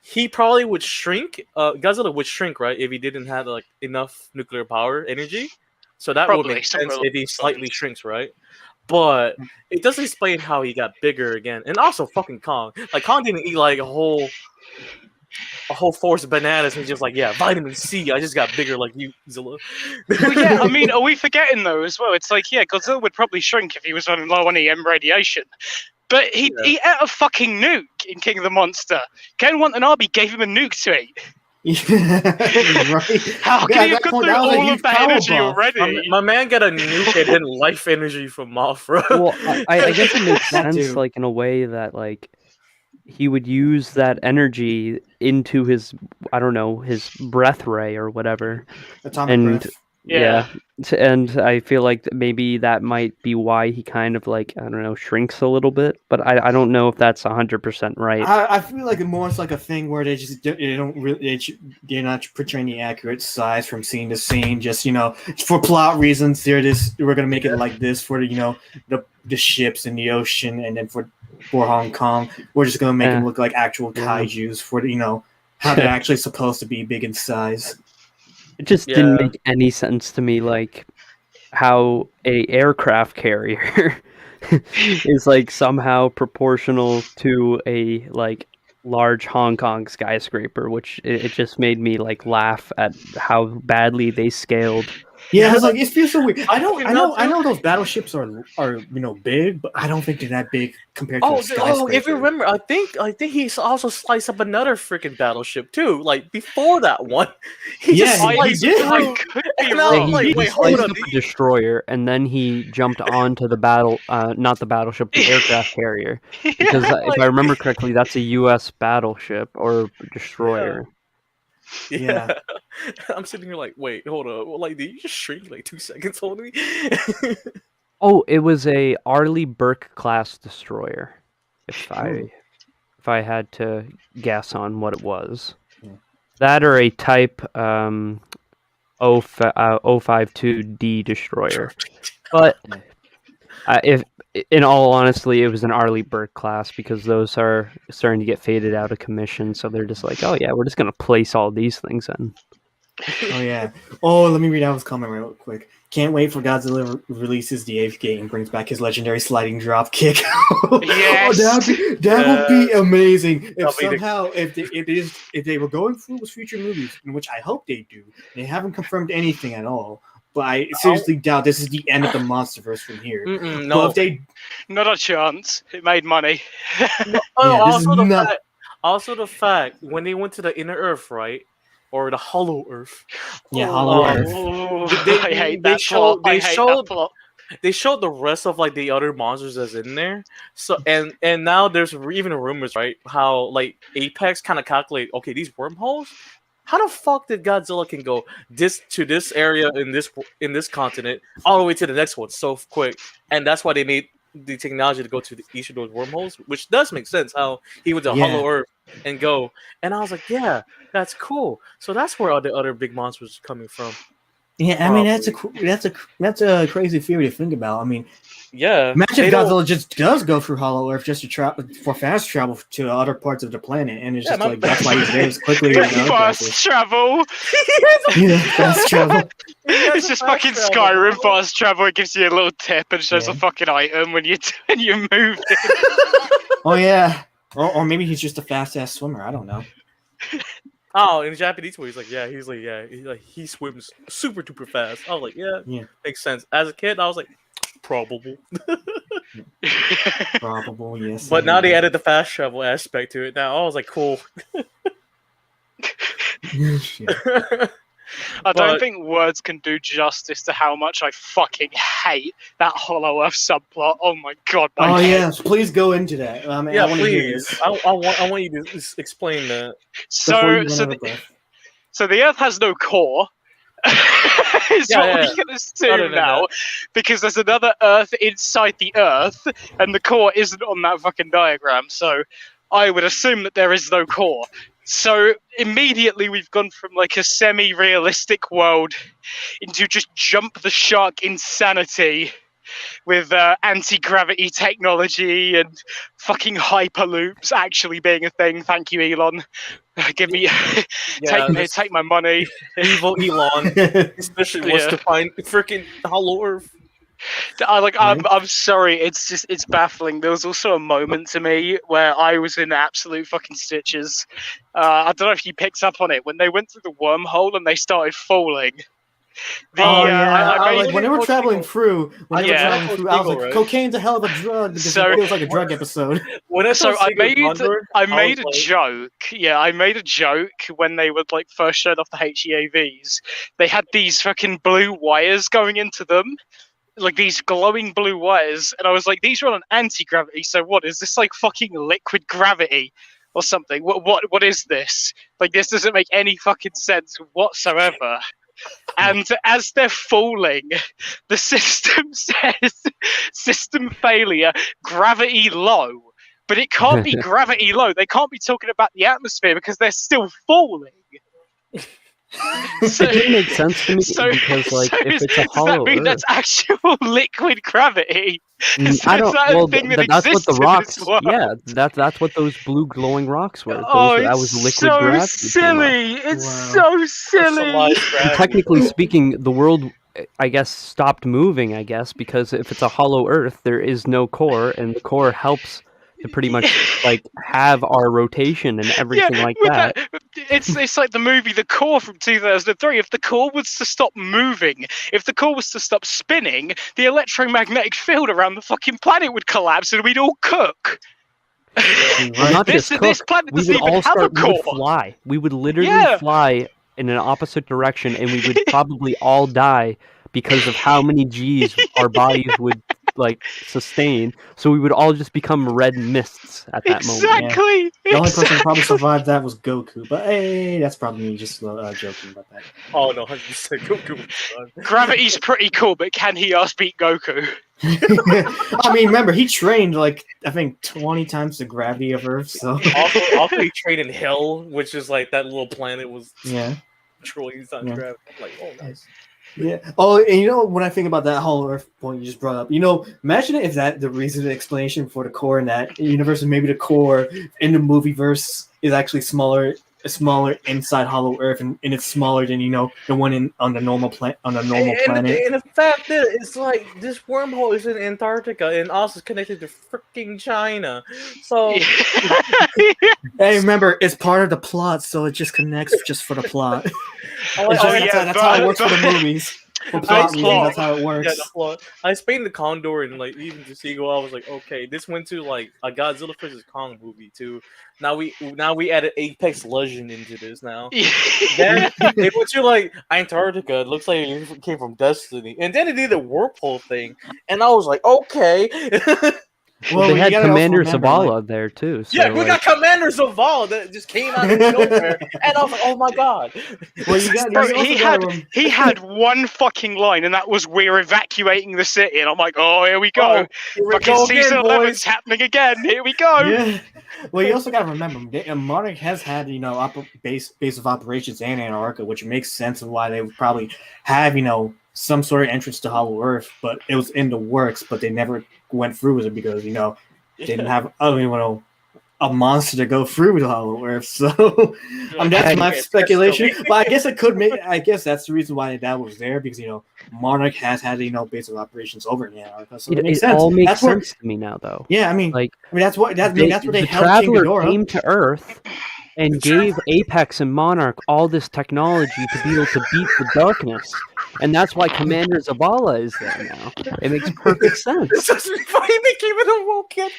he probably would shrink. Godzilla would shrink, right, if he didn't have like enough nuclear power energy. So that would make sense if he slightly shrinks, right? But it doesn't explain how he got bigger again. And also fucking Kong. Like Kong didn't eat like a whole force of bananas and just like, yeah, vitamin C, I just got bigger like you, Zilla. Well, yeah, I mean, are we forgetting though as well? It's like, yeah, Godzilla would probably shrink if he was running low on EM radiation. But he ate a fucking nuke in King of the Monster. Ken Watanabe gave him a nuke to eat. Right. How can you have got through all of that energy already? My man got a nuke and then life energy from Mothra. Well, I guess it makes sense, like in a way that like he would use that energy into his, I don't know, his breath ray or whatever. Atomic breath. Yeah, and I feel like maybe that might be why he kind of like, I don't know, shrinks a little bit, but I don't know if that's 100% right. I feel like more it's like a thing where they're not portraying the accurate size from scene to scene. Just for plot reasons, we're gonna make it like this for the ships in the ocean, and then for Hong Kong, we're just gonna make them look like actual kaiju's for how they're actually supposed to be big in size. It just didn't make any sense to me, like how a aircraft carrier is like somehow proportional to a like large Hong Kong skyscraper, which it just made me like laugh at how badly they scaled. Yeah, I was like, it feels so weird. I know those battleships are big, but I don't think they're that big compared to a skyscraper. If you remember, I think he's also sliced up another freaking battleship too. Like before that one, he did. He sliced up a destroyer, and then he jumped onto the not the battleship, the aircraft carrier. Because if I remember correctly, that's a U.S. battleship or destroyer. Yeah. I'm sitting here like, wait, hold up. Well, like, did you just shrink like 2 seconds, hold me? Oh, it was a Arleigh Burke class destroyer. If I had to guess on what it was, that or a Type 052D destroyer. But if in all honesty, it was an Arleigh Burke class because those are starting to get faded out of commission. So they're just like, oh yeah, we're just gonna place all these things in. Oh yeah. Oh, let me read out his comment real quick. Can't wait for Godzilla releases the 8th gate and brings back his legendary sliding drop kick. Yes, that would be amazing. If somehow, if they were going through with future movies, in which I hope they do, they haven't confirmed anything at all. But I seriously doubt this is the end of the MonsterVerse from here. No, if they, not a chance. It made money. Also, the fact when they went to the inner Earth, right, or the Hollow Earth. Yeah, Hollow Earth. I hate that plot. They showed the rest of like the other monsters that's in there. So and now there's even rumors, right? How like Apex kind of calculate, okay, these wormholes. How the fuck did Godzilla can go to this area in this continent all the way to the next one so quick? And that's why they made the technology to go to each of those wormholes, which does make sense. How he went to Hollow Earth and go, and I was like, yeah, that's cool. So that's where all the other big monsters are coming from. Yeah, I mean that's a crazy theory to think about. I mean, imagine if Godzilla just does go through Hollow Earth just to for fast travel to other parts of the planet, and it's just like that's why he's there as quickly. Fast travel. Fast travel. It's just fucking Skyrim fast travel. It gives you a little tip and shows a fucking item when you move it. Oh yeah, or maybe he's just a fast ass swimmer. I don't know. Oh, in Japanese movies, he swims super duper fast. I was like, yeah, makes sense. As a kid, I was like, probable. Probable, yes. But now they added the fast travel aspect to it. Now I was like, cool. I don't think words can do justice to how much I fucking hate that Hollow Earth subplot. Oh my god. Yes, please go into that. Please. I want you to explain that. So the Earth has no core. Is what we're going to assume now, because there's another Earth inside the Earth, and the core isn't on that fucking diagram. So I would assume that there is no core. So immediately we've gone from like a semi-realistic world into just jump the shark insanity with anti-gravity technology and fucking hyperloops actually being a thing. Thank you, Elon. Give me, take my money. Evil Elon, especially wants to find freaking Hollow Earth. I'm sorry, it's baffling. There was also a moment to me where I was in absolute fucking stitches. I don't know if you picked up on it when they went through the wormhole and they started falling. When they were traveling through, I was like, cocaine's a hell of a drug because it feels like a drug episode. I made a joke. Yeah, I made a joke when they were like first showed off the HEAVs. They had these fucking blue wires going into them. Like these glowing blue wires, and I was like, these are on anti-gravity, so what is this, like fucking liquid gravity or something? What is this? Like, this doesn't make any fucking sense whatsoever. And as they're falling, the system says system failure, gravity low. But it can't be gravity low. They can't be talking about the atmosphere because they're still falling. So, it didn't make sense to me because, like, if it's a hollow Earth, that's actual liquid gravity? I don't. Well, that's what the rocks. Yeah, that's what those blue glowing rocks were. That was liquid gravity. Silly! It's so silly. Technically speaking, the world, I guess, stopped moving. I guess because if it's a hollow Earth, there is no core, and the core helps to pretty much like have our rotation and everything like that. It's like the movie The Core from 2003. If the core was to stop moving, if the core was to stop spinning, the electromagnetic field around the fucking planet would collapse and we'd all cook. Not just cook. This planet We doesn't would even all have a start. We core. would fly. We would literally fly in an opposite direction, and we would probably all die because of how many G's our bodies would like sustain. So we would all just become red mists at that moment. Exactly. The only person who probably survived that was Goku, but hey, that's probably me just joking about that. Oh no, 100% Goku. Gravity's pretty cool, but can he beat Goku? I mean, remember, he trained like I think 20 times the gravity of Earth. So also he trained in Hell, which is like that little planet was controlling his gravity. I'm like, oh nice. Yeah. Oh, and you know, when I think about that whole Earth point you just brought up, you know, imagine if that the reason, the explanation for the core in that universe, and maybe the core in the movieverse is actually smaller inside Hollow Earth, and it's smaller than, you know, the one on the normal planet. And the fact that it's like this wormhole is in Antarctica and also is connected to freaking China. So hey, remember, it's part of the plot, so it just connects just for the plot. That's how it works for the movies. For plot reasons, that's how it works. Yeah, the plot. I explained the Condor and like even the Seagull. I was like, okay, this went to like a Godzilla vs Kong movie too. Now we added Apex Legend into this now. Then they went to like Antarctica. It looks like it came from Destiny, and then they did the whirlpool thing, and I was like, okay. Well, they had Commander Zavala there too. So yeah, we got Commander Zavala that just came out of nowhere, and I was like, "Oh my god!" Well, he had one fucking line, and that was, "We're evacuating the city," and I'm like, "Oh, here we go! Fucking season 11's happening again. Here we go!" Yeah. Well, you also got to remember, Monarch has had, you know, base of operations in Antarctica, which makes sense of why they would probably have, you know, some sort of entrance to Hollow Earth, but it was in the works, but they never went through with it because, you know, they didn't have a monster to go through with Hollow Earth. So that's my speculation. But I guess I guess that's the reason why that was there, because, you know, Monarch has had, you know, base of operations over in Antarctica. So it all makes sense to me now, though. Yeah, I mean that's what they helped King Traveler came to Earth and gave Apex and Monarch all this technology to be able to beat the darkness. And that's why Commander Zavala is there now. It makes perfect sense. This is why he became an awoke kid.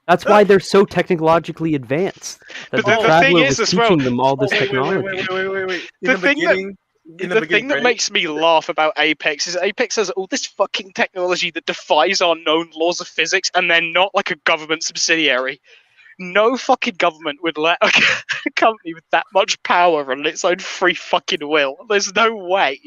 That's why they're so technologically advanced. That the Traveler was teaching them all this technology. Wait. The thing that makes me laugh about Apex is Apex has all this fucking technology that defies our known laws of physics, and they're not like a government subsidiary. No fucking government would let a company with that much power on its own free fucking will. There's no way.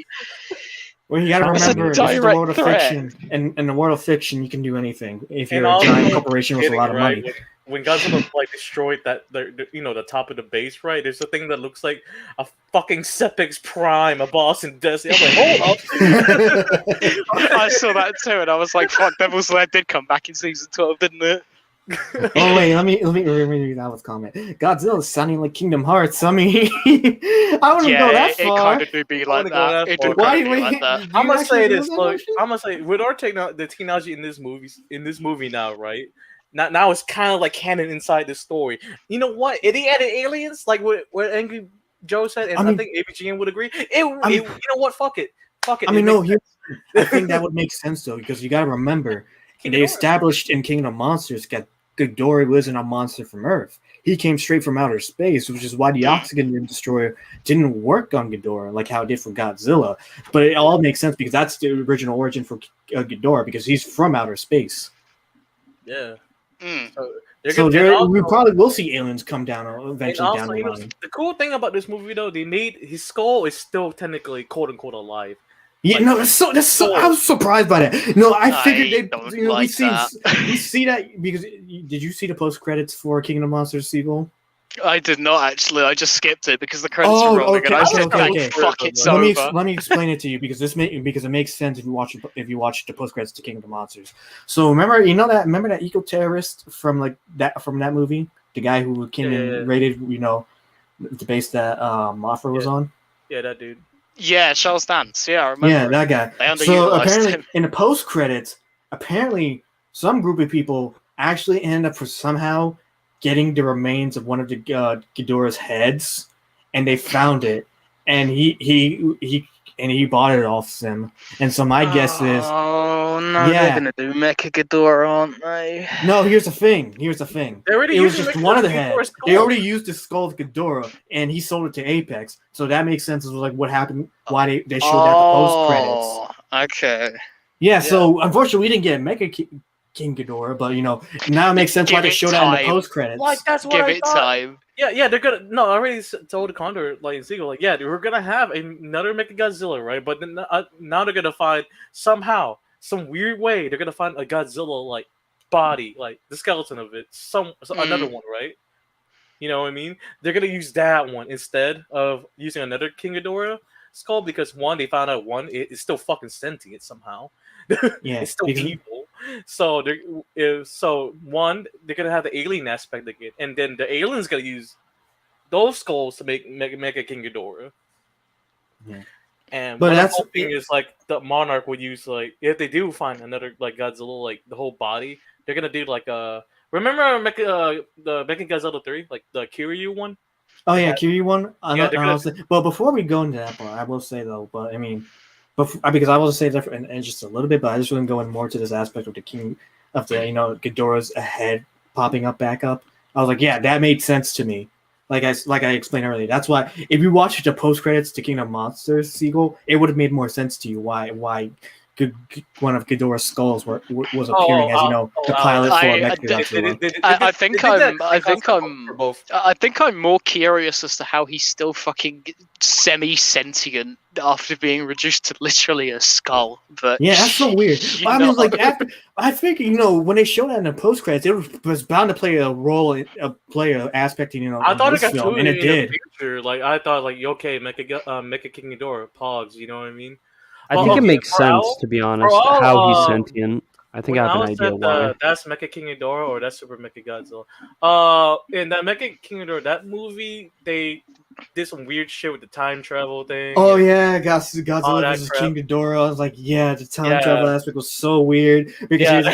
Well, you gotta remember, this is the world of fiction. And in the world of fiction, you can do anything if you're a giant corporation with a lot of money. when Godzilla like destroyed the top of the base, right? There's a thing that looks like a fucking Sepix Prime, a boss in Destiny. I'm like, hold up. I saw that too, and I was like, "Fuck, Devil's Lair did come back in season 12, didn't it?" Oh wait, let me read that was comment. Godzilla's sounding like Kingdom Hearts. I mean, I wouldn't go that it far. kind of do be like that. It do Why- kind of be like that. do I'm you gonna say actually this. feel that Look, motion? I'm gonna say with our the technology in this movie now, right? Now it's kind of like canon inside the story. You know what? If they added aliens, like what Angry Joe said, and I think ABGN would agree. You know what? Fuck it. I mean, no, I think that would make sense though, because you gotta remember they established in Kingdom of Monsters that Ghidorah wasn't a monster from Earth. He came straight from outer space, which is why the Oxygen Destroyer didn't work on Ghidorah like how it did for Godzilla. But it all makes sense because that's the original origin for Ghidorah, because he's from outer space. Yeah. So we probably will see aliens come down eventually down the line. The cool thing about this movie, though, they made his skull is still technically quote unquote alive. Yeah, like, no, that's so. I was surprised by that. No, I figured we see that because did you see the post credits for Kingdom Monsters sequel? I did not actually. I just skipped it because the credits were rolling, and I said, "Fuck, it's over." Let me explain it to you because it makes sense if you watch the post credits to Kingdom Monsters. So remember that eco terrorist from that movie, the guy who came and raided the base that Mothra was on. Yeah, that dude. Yeah, Charles Dance. Yeah, I remember. Yeah, that guy. So apparently, in the post credits, some group of people actually end up somehow getting the remains of one of the Ghidorah's heads, and they found it, and he bought it off them. And so my guess is, they're gonna do Mecha Ghidorah, aren't they? No, here's the thing. It was just one of the heads. They already used the skull of Ghidorah, and he sold it to Apex. So that makes sense. It was like what happened, why they showed that the post credits. Okay. Yeah, so unfortunately we didn't get Mecha King Ghidorah, but now it makes sense why they showed that in the post credits. Like that's what Give I it thought. time. Yeah, they're gonna. No, I already told the Condor in sequel, we're gonna have another Mechagodzilla, right? But then now they're gonna find somehow, some weird way, they're gonna find a Godzilla like body, like the skeleton of it, another one, right? You know what I mean? They're gonna use that one instead of using another King Ghidorah skull because they found out it's still fucking sentient somehow. Yeah, it's still evil. So they're gonna have the alien aspect again, and then the alien's gonna use those skulls to make a King Ghidorah. Yeah. And what I'm hoping is like the Monarch would use if they do find another like Godzilla, like the whole body, they're gonna do like remember the Mechagodzilla 3, like the Kiryu one? Oh yeah, Kiryu one. Well, before we go into that part, I will say though, but I mean, because I will say that in just a little bit, but I just want to go in more to this aspect of the King of the Ghidorah's head popping up back up. I was like, yeah, that made sense to me. Like I explained earlier, that's why if you watch the post credits to Kingdom Monsters sequel, it would have made more sense to you why one of Ghidorah's skulls was appearing as the pilot for Mechagodzilla. I think I'm more curious as to how he's still fucking semi-sentient after being reduced to literally a skull. But yeah, that's so weird. I mean, like I think when they showed that in the post credits, it was bound to play a role, play an aspect in I thought it got film, and it did. Like I thought, okay, Mecha King Ghidorah, Pogs. You know what I mean? I think it makes sense, to be honest, how he's sentient. I think I have an idea why. That's Mecha King Ghidorah or that's Super Mecha Godzilla. In that Mecha King Ghidorah, that movie, they did some weird shit with the time travel thing. Oh yeah, Godzilla versus King Ghidorah. I was like, yeah, the time travel aspect was so weird. Because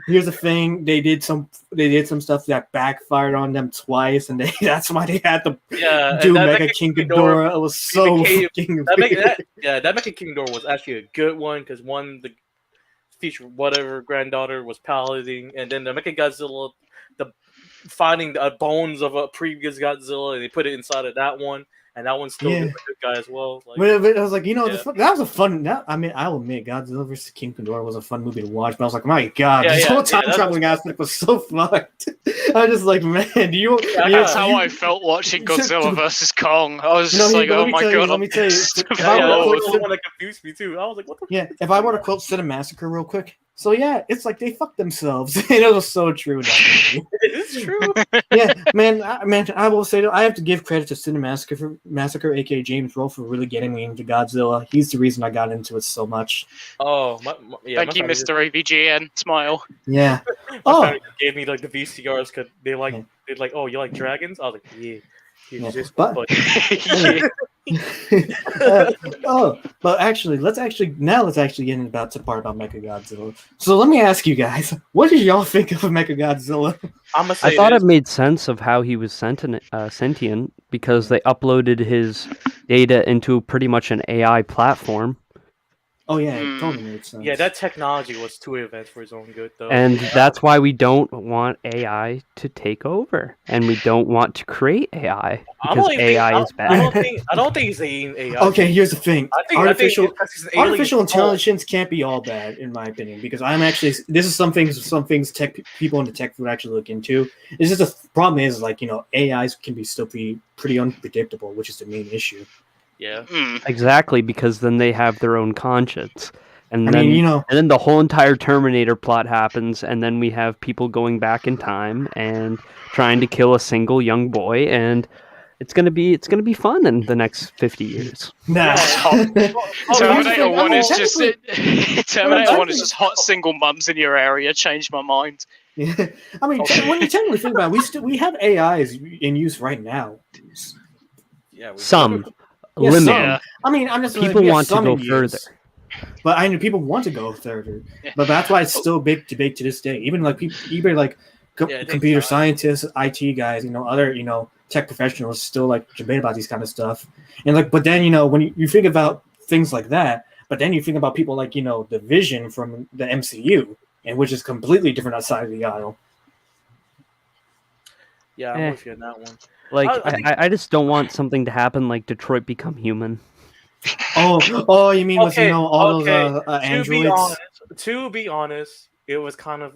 here's the thing, they did some stuff that backfired on them twice, and that's why they had to do Mecha King Ghidorah. It was so fucking weird. That Mecha King Ghidorah was actually a good one because the feature whatever granddaughter was piloting, and then the Mechagodzilla, finding the bones of a previous Godzilla, and they put it inside of that one, and that one's still a good guy as well. Like, but I was like, that was a fun. I mean, I'll admit, Godzilla vs. King Ghidorah was a fun movie to watch, but I was like, my god, this whole time traveling aspect was so fucked. I was just like, man, that's how I felt watching Godzilla vs. Kong. I was just like, oh my god. Let me tell you, that was the one that confused me too. I was like, what the? Yeah, if I were to quote Cinemassacre real quick, So yeah, it's like they fucked themselves. It was so true. It's true. Yeah, man, I will say that I have to give credit to Massacre, aka James Rolfe, for really getting me into Godzilla. He's the reason I got into it so much. Oh, Thank you, Mr. AVGN. Smile. Yeah. My family gave me like the VCRs because they're like, oh, you like dragons? I was like, yeah. Yeah. Just But but actually, let's actually get into the part about Mechagodzilla. So let me ask you guys, what did y'all think of Mechagodzilla? I thought it made sense of how he was sentient because they uploaded his data into pretty much an AI platform. Oh yeah, it totally made sense. Yeah, that technology was too advanced for his own good, though. And that's why we don't want AI to take over, and we don't want to create AI because AI is bad. I don't think he's AI. Okay, here's the thing: artificial artificial intelligence can't be all bad, in my opinion, because this is some things tech people in the tech would actually look into. It's just the problem is AIs can be still pretty unpredictable, which is the main issue. Yeah, exactly, because then they have their own conscience, and and then the whole entire Terminator plot happens, and then we have people going back in time and trying to kill a single young boy, and it's gonna be fun in the next 50 years. Nah. Terminator 1 is just Terminator 1 is just hot single mums in your area. Changed my mind. Yeah. I mean, when you technically think about it, we have AIs in use right now. Yeah, some. Yeah, limited. some. I mean, I'm just people want to go further. But I know people want to go further. But that's why it's still big debate to this day. Even computer scientists, IT guys, other tech professionals still debate about these kind of stuff. And but then when you think about things like that, but then you think about people the Vision from the MCU, and which is completely different outside of the aisle. Yeah, I'm with you on that one. I just don't want something to happen like Detroit Become Human. Oh, you mean with all those androids? To be honest, it was kind of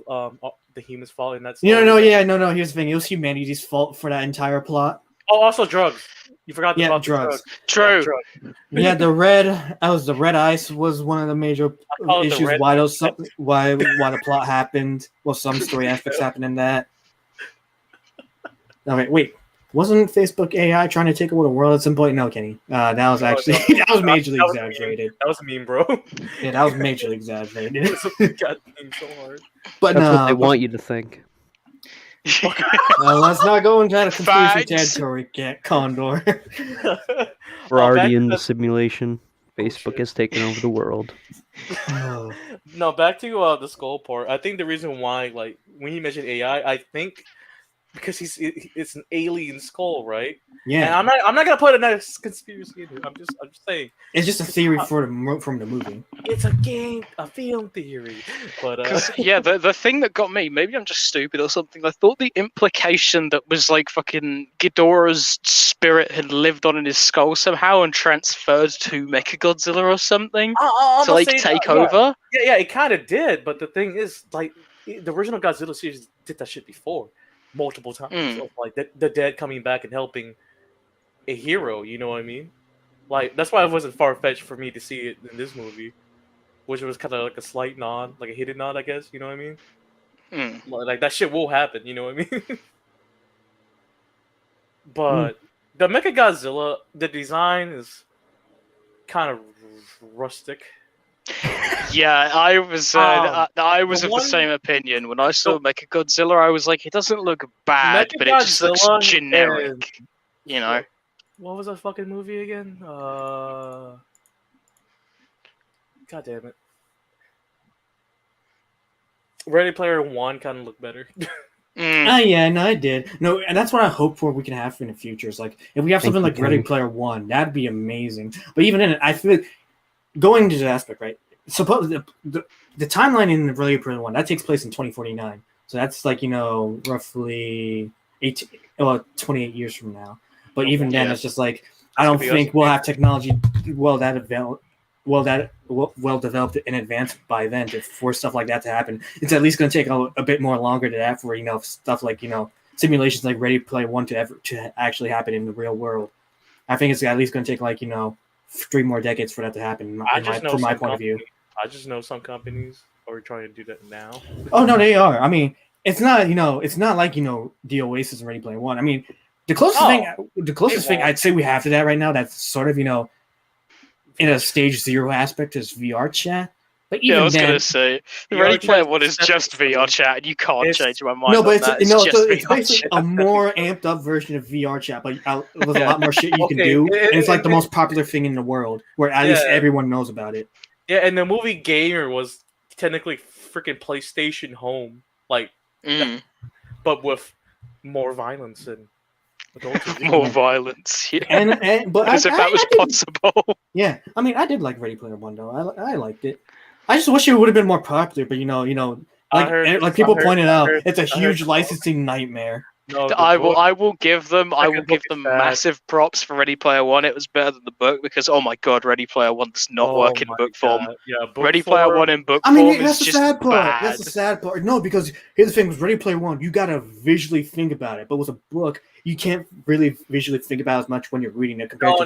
the humans' fault in that story. No. Here's the thing: it was humanity's fault for that entire plot. Oh, also drugs. You forgot about drugs. True. Yeah, the red ice was one of the major issues why the plot happened. Well, some story aspects happened in that. Okay, wait. Wasn't Facebook AI trying to take over the world at some point? No, Kenny. That was actually that was majorly exaggerated. That was a meme, bro. Yeah, that was majorly exaggerated. God, so hard. But that's what they want you to think. Let's not go into that conspiracy territory, Condor. We're already in the simulation. Facebook has taken over the world. No, back to the skull part. I think the reason why, when he mentioned AI, I think because it's an alien skull, right? Yeah. And I'm not gonna put a nice conspiracy in here. I'm just saying. It's just a theory from the movie. It's a film theory. But the thing that got me, maybe I'm just stupid or something. I thought the implication that was fucking Ghidorah's spirit had lived on in his skull somehow and transferred to Mechagodzilla or something to take over. Yeah, it kind of did. But the thing is, the original Godzilla series did that shit before. Multiple times, of, the dead coming back and helping a hero. You know what I mean? That's why it wasn't far fetched for me to see it in this movie, which was kind of a slight nod, a hidden nod, I guess. You know what I mean? That shit will happen. You know what I mean? But the Mechagodzilla, the design is kind of rustic. Yeah, I was of the same opinion. When I saw Mechagodzilla, I was like, it doesn't look bad, but it just looks generic. What was that fucking movie again? God damn it. Ready Player One kind of looked better. Yeah, no, I did. No, and that's what I hope for we can have in the future. Is if we have something like Ready Player One, that'd be amazing. But even in it, I feel going into the aspect, right? Suppose the timeline in Ready Player One that takes place in 2049. So that's roughly 28 years from now. But even then, it's just I don't think we'll have technology well developed in advance by then for stuff like that to happen. It's at least going to take a bit more longer to that for stuff simulations like Ready Player One to actually happen in the real world. I think it's at least going to take 3 more decades for that to happen. From my point of view. I just know some companies are trying to do that now. Oh no, they are. I mean, it's not it's not like the Oasis and Ready Player One. I mean, the closest thing I'd say we have to that right now that's sort of in a stage 0 aspect is VR chat. But even I was then, gonna say Ready Player One is just VR chat, and you can't change my mind. No, but it's basically a more amped up version of VR chat, but with a lot more shit you can do, and it's like the most popular thing in the world, where at least everyone knows about it. Yeah, and the movie Gamer was technically freaking PlayStation Home, like, but with more violence and more violence. Yeah. But as if that was possible. Yeah, I mean, I did like Ready Player One though. I liked it. I just wish it would have been more popular, but like people pointed out, it's a huge licensing nightmare. No, I will give them massive props for Ready Player One. It was better than the book because oh my god, Ready Player One does not work in book form. Yeah, Ready Player One in book form is just sad part. bad. That's the sad part. No, because here's the thing: with Ready Player One, you gotta visually think about it, but with a book, you can't really visually think about it as much when you're reading it. No.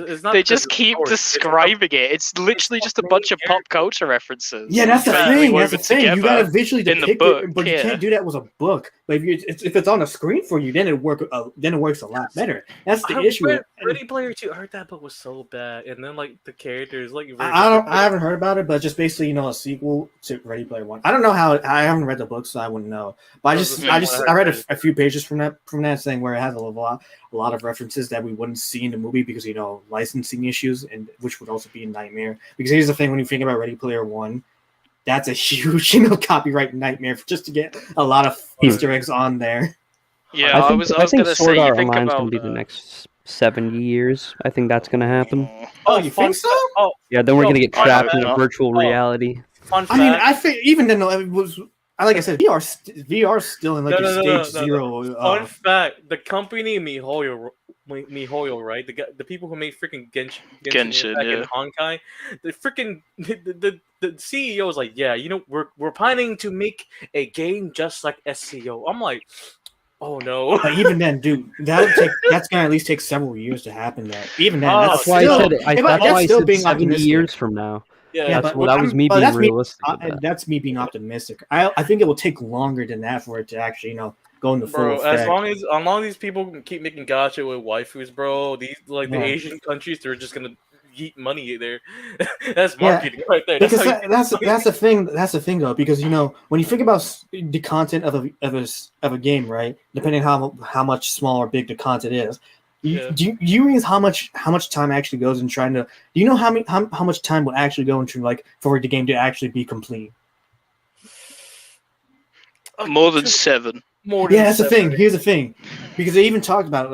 It's not. They just keep describing it. It's literally just a bunch of pop culture references. Yeah, that's the thing. That's the thing. You gotta visually depict it, but you can't do that with a book. But if it's on a screen for you, then it works a lot better. That's the issue. Ready Player 2, I heard that book was so bad, and then like the characters, like I haven't heard about it, but just basically a sequel to Ready Player One. I don't know how. I haven't read the book, so I wouldn't know. But I read a few pages from that thing where it has a lot of references that we wouldn't see in the movie because licensing issues, and which would also be a nightmare. Because here's the thing: when you think about Ready Player One, that's a huge copyright nightmare just to get a lot of Easter eggs on there. Yeah, I was going to say, you think about going to be the next 70 years. I think that's going to happen. Oh, you think so? Oh, yeah. Then we're going to get trapped in a virtual reality. Fun fact. I mean, I think even then, it was. Like I said, VR still in stage 0. Fun fact: the company MiHoYo, right? The people who made freaking Genshin back in Honkai, the freaking the CEO was like, yeah, we're planning to make a game just like SCO. I'm like, oh no. But even then, dude, that's gonna at least take several years to happen. Even then, that's why I said being 70 years from now. Yeah, that was me being realistic. That's me being optimistic. I think it will take longer than that for it to actually, go into full effect. As long as these people keep making gacha with waifus, bro, the Asian countries, they're just gonna yeet money there. That's marketing right there. Because that's the thing. That's the thing, though. Because when you think about the content of a game, right? Depending on how much small or big the content is. Do you realize how much time actually goes in trying to? Do you know how much time would actually go into for the game to actually be complete? More than 7. That's the thing. Here's the thing, because they even talked about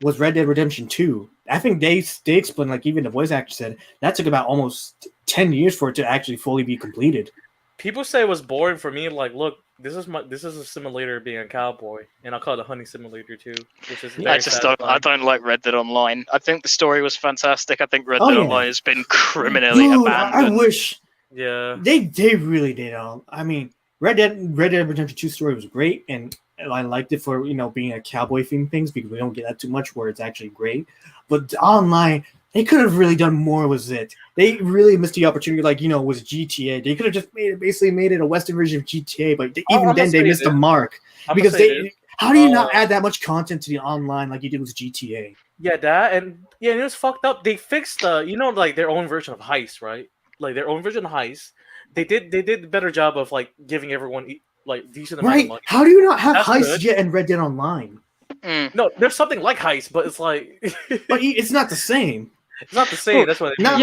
was Red Dead Redemption 2. I think they explained even the voice actor said that took about almost 10 years for it to actually fully be completed. People say it was boring for me. Like, look, this is a simulator of being a cowboy, and I'll call it a hunting simulator too. Which is I don't like Red Dead Online. I think the story was fantastic. I think Red Dead Online has been criminally abandoned. I wish. Yeah. They really did. I mean, Red Dead Redemption 2 story was great, and I liked it for being a cowboy themed things because we don't get that too much where it's actually great. But online, they could have really done more with it. They really missed the opportunity, with GTA. They could have just made it a Western version of GTA, but even then they missed the mark. Because how do you not add that much content to the online like you did with GTA? Yeah, that, and it was fucked up. They fixed their own version of Heist, right? Like their own version of Heist. They did a better job of giving everyone decent amount of money. How do you not have Heist yet in Red Dead Online? No, there's something like Heist, but it's but it's not the same. It's not the same. That's what. Red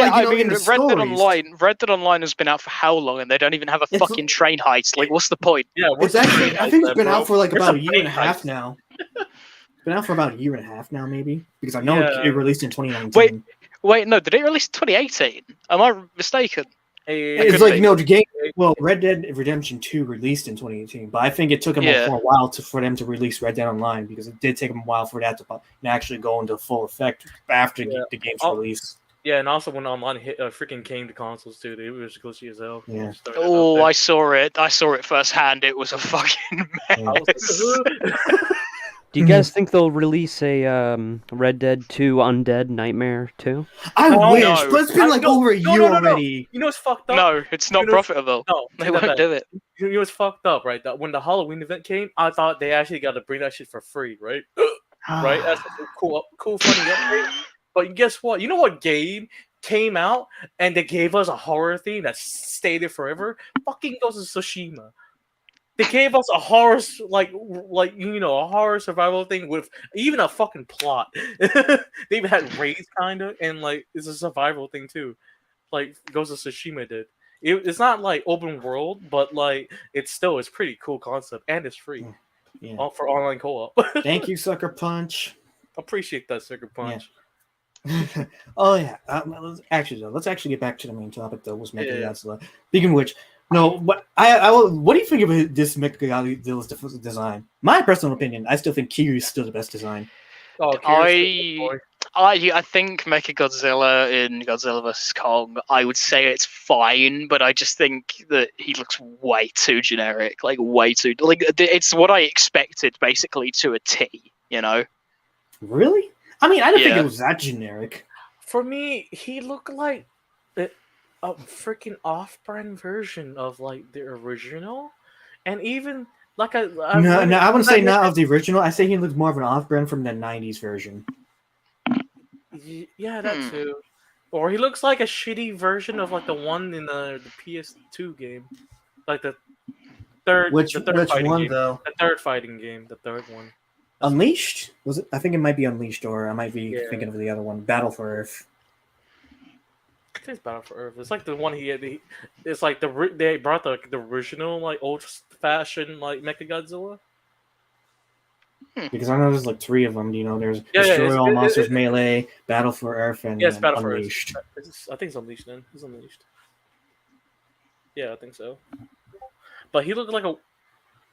Dead Online has been out for how long, and they don't even have a fucking train heist. What's the point? Yeah, it's actually. I think it's been out for about a year and a half now. It's been out for about a year and a half now, maybe, because I know it released in 2019. Wait, no, did it release in 2018? Am I mistaken? It's the game. Well, Red Dead Redemption 2 released in 2018, but I think it took them for a while for them to release Red Dead Online because it did take them a while for that to actually go into full effect after the game's release. Yeah, and also when online freaking came to consoles too, it was glitchy as hell. Yeah. Oh, I saw it. I saw it firsthand. It was a fucking mess. Do you guys think they'll release a Red Dead 2 Undead Nightmare 2? I wish, no. but it's been like over a year already. You know what's fucked up? No, it's not profitable. No, They won't do it. You know what's fucked up, right? That when the Halloween event came, I thought they actually got to bring that shit for free, right? Right? That's a cool, funny update. But guess what? You know what game came out and they gave us a horror theme that stayed forever? Fucking Ghost of Tsushima. They gave us a horror, like a horror survival thing with even a fucking plot. They even had raids, kind of, and like it's a survival thing too, like Ghost of Tsushima did. It's not like open world, but like it's pretty cool concept, and it's free for online co-op. Thank you, Sucker Punch. Appreciate that, Sucker Punch. Yeah. Oh yeah. Let's actually get back to the main topic though. Was Mechagodzilla. Speaking of which. No, what what do you think of this Mechagodzilla's design? My personal opinion, I still think Kiryu's still the best design. I think Mechagodzilla in Godzilla vs Kong, I would say it's fine, but I just think that he looks way too generic, like way too it's what I expected basically to a T, you know? Really? I mean, I didn't think it was that generic. For me, he looked like a freaking off-brand version of like the original, and even like I wouldn't say not of the original. I say he looks more of an off-brand from the '90s version. Yeah, that too. Or he looks like a shitty version of like the one in the PS2 game, like the third. Which the third one game. though? The third fighting game, the third one. Unleashed? Was it? I think it might be Unleashed, or I might be thinking of the other one, Battle for Earth. I think it's Battle for Earth. It's like the one it's like they brought the original like old-fashioned like Mechagodzilla. Because I know there's like 3 of them. You know, there's Destroy All Monsters Melee, Battle for Earth, and Battle Unleashed. For Earth. I think it's Unleashed then. It's Unleashed. Yeah, I think so. But he looked like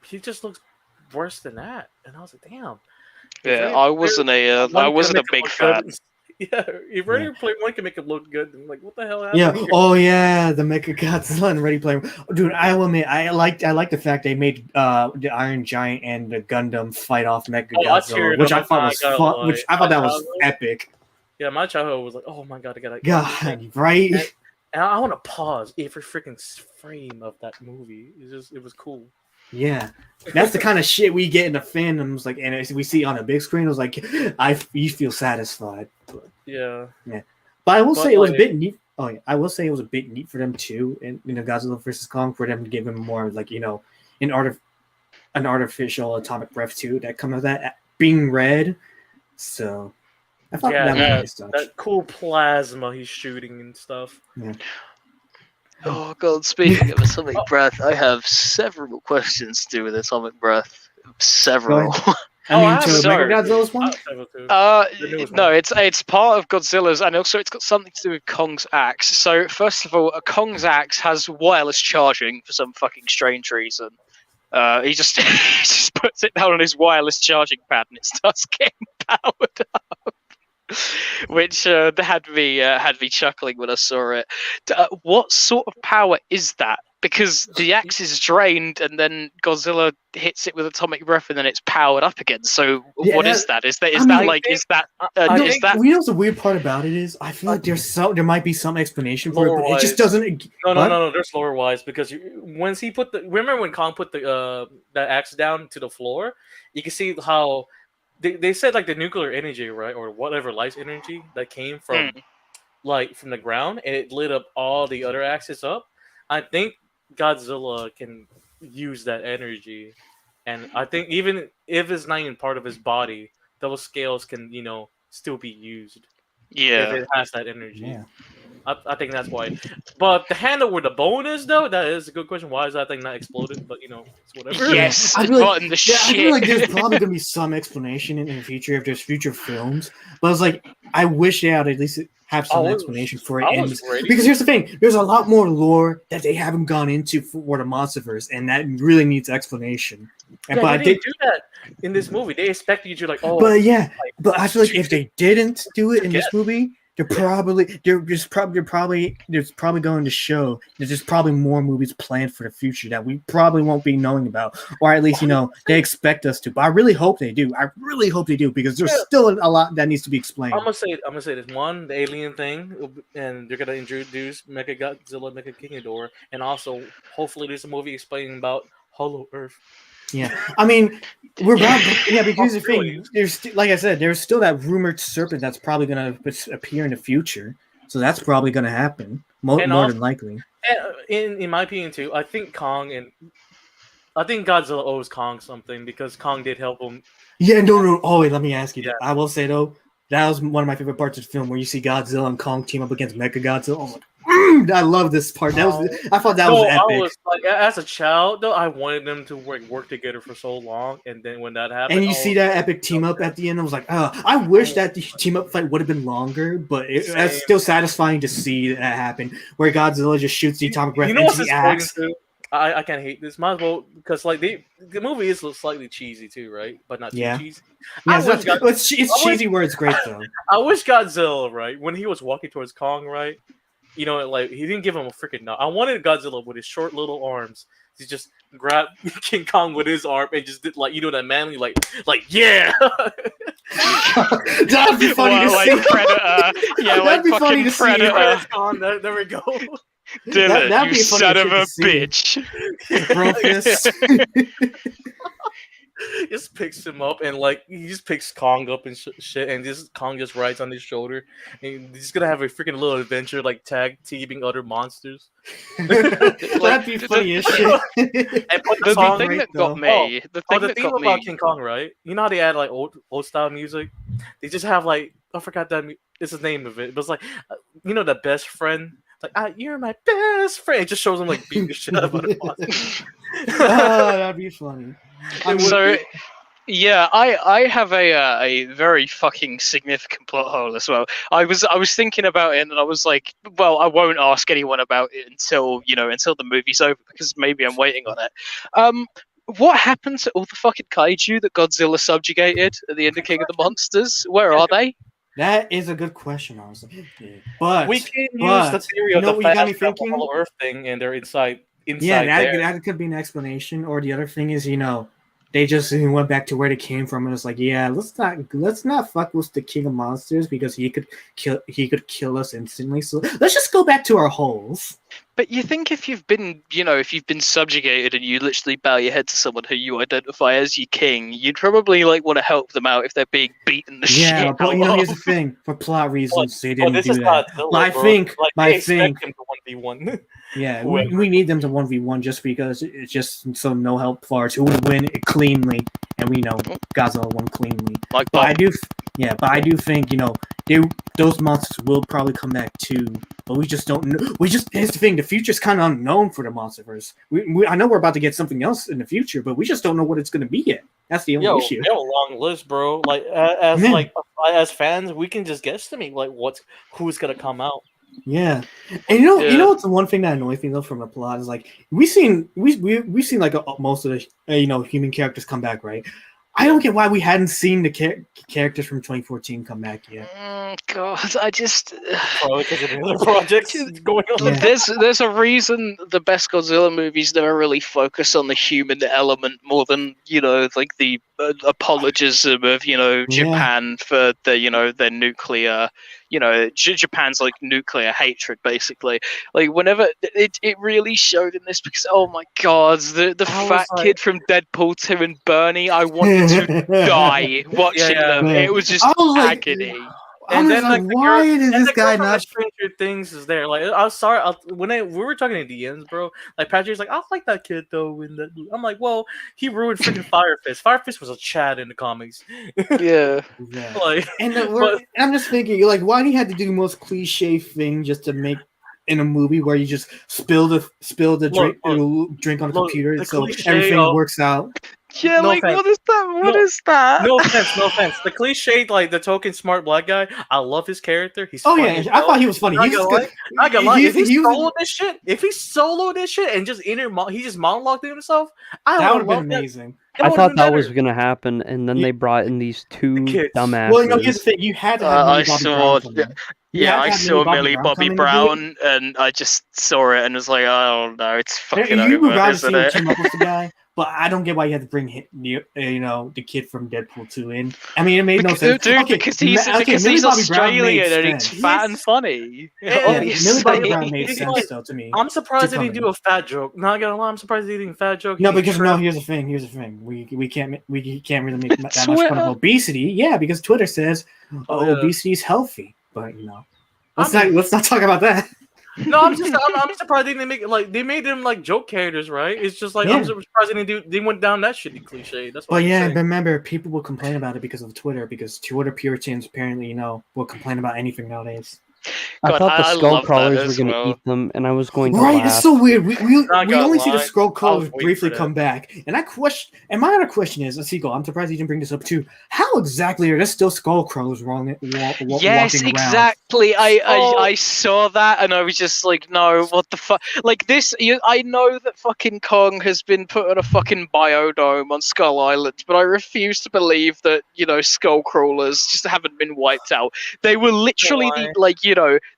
he just looks worse than that, and I was like, damn. Yeah, I wasn't a big fan. Yeah, if Ready Player One can make it look good, then like, what the hell happened? Yeah. Here? Oh yeah, the Mechagodzilla and Ready Player. Dude, I will admit, I like the fact they made the Iron Giant and the Gundam fight off Mechagodzilla, which I thought was fun. Which I thought that was epic. Yeah, my childhood was like, oh my god, I gotta. God, right? And I want to pause every freaking frame of that movie. It was cool. Yeah, that's the kind of shit we get in the fandoms, like, and we see on a big screen. It was like, you feel satisfied. But, yeah. But I will say it was a bit neat. Oh yeah, I will say it was a bit neat for them too, in Godzilla vs Kong, for them to give him more like an artificial atomic breath too that comes of that being red. So I thought that was a nice touch. That cool plasma he's shooting and stuff. Yeah. Oh god, speaking of atomic breath, I have several questions to do with atomic breath. Several. Mechagodzilla's one? No, it's part of Godzilla's, and also it's got something to do with Kong's axe. So first of all, Kong's axe has wireless charging for some fucking strange reason. He just puts it down on his wireless charging pad, and it starts getting powered up. Which had me chuckling when I saw it. What sort of power is that? Because the axe is drained, and then Godzilla hits it with atomic breath, and then it's powered up again. So what is that? Is that You know, the weird part about it is, I feel like there might be some explanation for it, but it just doesn't. No. There's lore wise, because once he remember when Kong put that axe down to the floor, you can see how. They said like the nuclear energy, right, or whatever light energy that came from from the ground, and it lit up all the other axes up. I think Godzilla can use that energy, and I think even if it's not even part of his body, those scales can still be used. Yeah, if it has that energy. Yeah. I think that's why. But the handle where the bone is, though, that is a good question. Why is that thing not exploded? But, it's whatever. Yes, I feel like there's probably going to be some explanation in the future if there's future films. But I was like, I wish they would at least have some explanation for it. Because here's the thing. There's a lot more lore that they haven't gone into for the Monsterverse, and that really needs explanation. Yeah, but they didn't do that in this movie. They expected you to But I feel like if they didn't do it in this movie, They're probably there's probably going to show there's just probably more movies planned for the future that we probably won't be knowing about, or at least they expect us to. But I really hope they do. I really hope they do because there's still a lot that needs to be explained. I'm gonna say this: one, the alien thing, and they're gonna introduce Mecha Godzilla, Mecha King, and also hopefully there's a movie explaining about Hollow Earth. Yeah, I mean, we're about because the thing there's like I said, there's still that rumored serpent that's probably gonna appear in the future, so that's probably gonna happen more than likely. In my opinion, too, I think Godzilla owes Kong something because Kong did help him. Yeah, no. Oh wait, let me ask you. Yeah. I will say though, that was one of my favorite parts of the film where you see Godzilla and Kong team up against Mechagodzilla. I was like, I love this part. I thought that was epic. I was like, as a child, though, I wanted them to work together for so long, and then when that happened, and you see that epic team up at the end, I was like, oh, I wish that the team up fight would have been longer, but it's still satisfying to see that happen. Where Godzilla just shoots the atomic breath into the axe. I can't hate this. Might as well because like the movie is slightly cheesy too, right? But not too cheesy. Yeah, it's cheesy where it's great though. I wish Godzilla, right, when he was walking towards Kong, right. You know, like he didn't give him a freaking nod. I wanted Godzilla with his short little arms to just grab King Kong with his arm and just did that manly like yeah. That'd be funny to see. Predator. Yeah, that'd be funny to Predator. See. There we go. Dylan, that'd you son of a bitch. Just picks him up and he just picks Kong up and shit, and Kong just rides on his shoulder, and he's gonna have a freaking little adventure tag teaming other monsters. That'd be funny as shit. And the thing that got me, the thing about King Kong, right? You know how they add old style music? They just have I forgot that it's the name of it, but it's the best friend. You're my best friend. It just shows him beating the shit out of the monster. That'd be funny. Yeah, I have a very fucking significant plot hole as well. I was thinking about it, and I was like, well, I won't ask anyone about it until the movie's over, because maybe I'm waiting on it. What happened to all the fucking kaiju that Godzilla subjugated at the end of King of the Monsters? Where are they? That is a good question, honestly. But we can use the theory of the fast Hollow Earth thing, and they're inside. Yeah, that could be an explanation. Or the other thing is, they just went back to where they came from, and it's like, yeah, let's not fuck with the King of Monsters because he could kill us instantly. So let's just go back to our holes. But you think if you've been subjugated and you literally bow your head to someone who you identify as your king, you'd probably want to help them out if they're being beaten the shit. Yeah, but here's the thing: for plot reasons, they didn't do that. I think. Him to 1v1. Yeah, we need them to 1v1 just because it's just so no help far who would win it cleanly, and we know Godzilla won cleanly. But I do think those monsters will probably come back too. But we just don't know. Here's the thing: the future's kind of unknown for the MonsterVerse. I know we're about to get something else in the future, but we just don't know what it's going to be yet. That's the only issue. We have a long list, bro. As fans, we can just guesstimate who's going to come out. Yeah, and you know what's the one thing that annoys me though from the plot is we've seen most of the human characters come back, right? I don't get why we hadn't seen the characters from 2014 come back yet. God, I just probably because of the other projects going on. Yeah. There's a reason the best Godzilla movies never really focus on the human element more than the apologism of Japan for their nuclear. Japan's nuclear hatred, basically. Whenever it really showed in this, because oh my god, the fat kid from Deadpool 2 and Bernie, I wanted to die watching them. It was just agony. And then why is this guy not? Stranger Things is there. I'm sorry. When we were talking to DMs, bro, Patrick's I like that kid though. I'm like, well, he ruined freaking Fire Fist. Fire Fist was a Chad in the comics. Yeah. I'm just thinking, why do you have to do the most cliche thing just to make in a movie where you just spill the drink on the computer so everything works out? Yeah, what is that? What is that? No offense. The cliche, the token smart black guy, I love his character. He's funny. Yeah, I thought he was funny. I got lie. If he soloed this shit and just he just monologued to himself, that would have been amazing. I thought that was gonna happen, and then they brought in these two dumbasses. Well, here's the thing: you had to have Bobby Brown. Yeah, I saw Millie Bobby Brown, coming and I just saw it and was like, oh no, it's fucking You were over, glad to isn't see him it? team up with the guy, but I don't get why you had to bring the kid from Deadpool 2 in. I mean, it made no sense. Dude, Okay, because he's Millie Bobby Brown made Australian and he's sense. fat and funny. Yeah, Millie Bobby Brown Obviously. made sense though to me. I'm surprised to they didn't come do a fat joke. Not gonna lie, I'm surprised they didn't fat joke. No, He because tripped. here's the thing. We can't really make that much fun Twitter. of obesity. Yeah, because Twitter says Oh, yeah. obesity is healthy, but let's I mean- not talk about that. No, I'm surprised they didn't make it like they made them like joke characters, right? It's just like Yeah. I'm surprised they went down that shitty cliche. That's what But I'm yeah, saying. remember people will complain about it because of Twitter, because Twitter Puritans apparently will complain about anything nowadays. I God, thought the I skull love that crawlers were as going to well. eat them, and I was going to Right, laugh. it's so weird. We Not gonna only see the lie, scroll I was crawlers waiting briefly for that. come back, and and my other question is, Seagull, I'm surprised you didn't bring this up too. How exactly are there still skull crawlers walking Yes, around? exactly. I saw that and I was just like, no, what the fuck? Like this, I know that fucking Kong has been put in a fucking biodome on Skull Island, but I refuse to believe that skull crawlers just haven't been wiped out. They were literally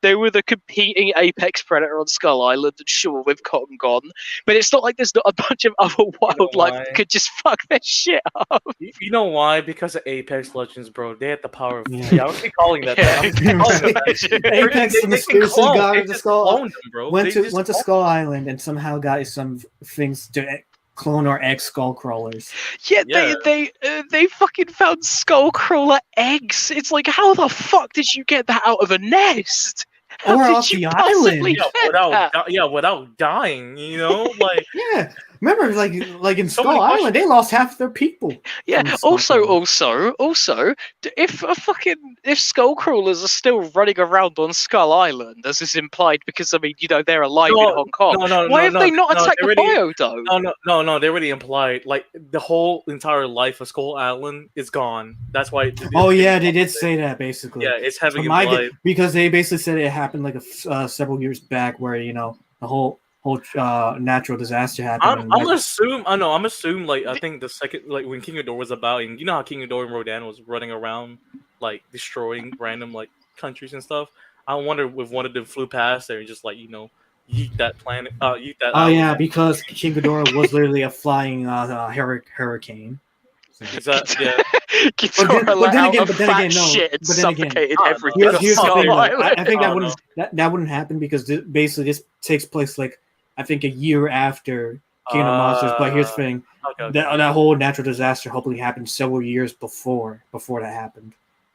they were the competing apex predator on Skull Island, and sure, with Kong gone, but it's not like there's not a bunch of other wildlife why? that could just fuck their shit up. You know why? Because of Apex Legends, bro. They had the power of Yeah. yeah. I'll keep calling that. Yeah. I'm keep calling them that. Apex They and can the Spears clone. got They the just skull. cloned them, bro. Went They to just cloned- Skull Island and somehow got some things to clone our ex skull crawlers. Yeah, Yeah. they fucking found skullcrawler eggs. It's like, how the fuck did you get that out of a nest? How Or did off you the possibly island. get without dying. Like Yeah, remember, like in So Skull many Island, they lost half their people. Yeah. from skull crawlers. Also, if skullcrawlers are still running around on Skull Island, as is implied, because I mean, they're alive in Hong Kong. Why have they not attacked the biodome? No, they already implied like the whole entire life of Skull Island is gone. That's why. Oh yeah, they did say that basically. Yeah, it's heavily From my implied. because they basically said it happened like several years back, where the whole natural disaster happened. I'm assuming like I think the second like when King Ghidorah was about, and you know how King Ghidorah and Rodan was running around like destroying random like countries and stuff. I wonder if one of them flew past there and just like yeet that planet, yeet that. Oh yeah, because King Ghidorah was literally a flying hurricane. Yeah. Ghidorah let out a fat no. shit and But then again, suffocated everything. Here's on the Skull thing. Like, Island. I think I don't that wouldn't happen because basically this takes place like I think a year after Kingdom of Monsters. But here's the thing: Okay. that whole natural disaster hopefully happened several years before that happened.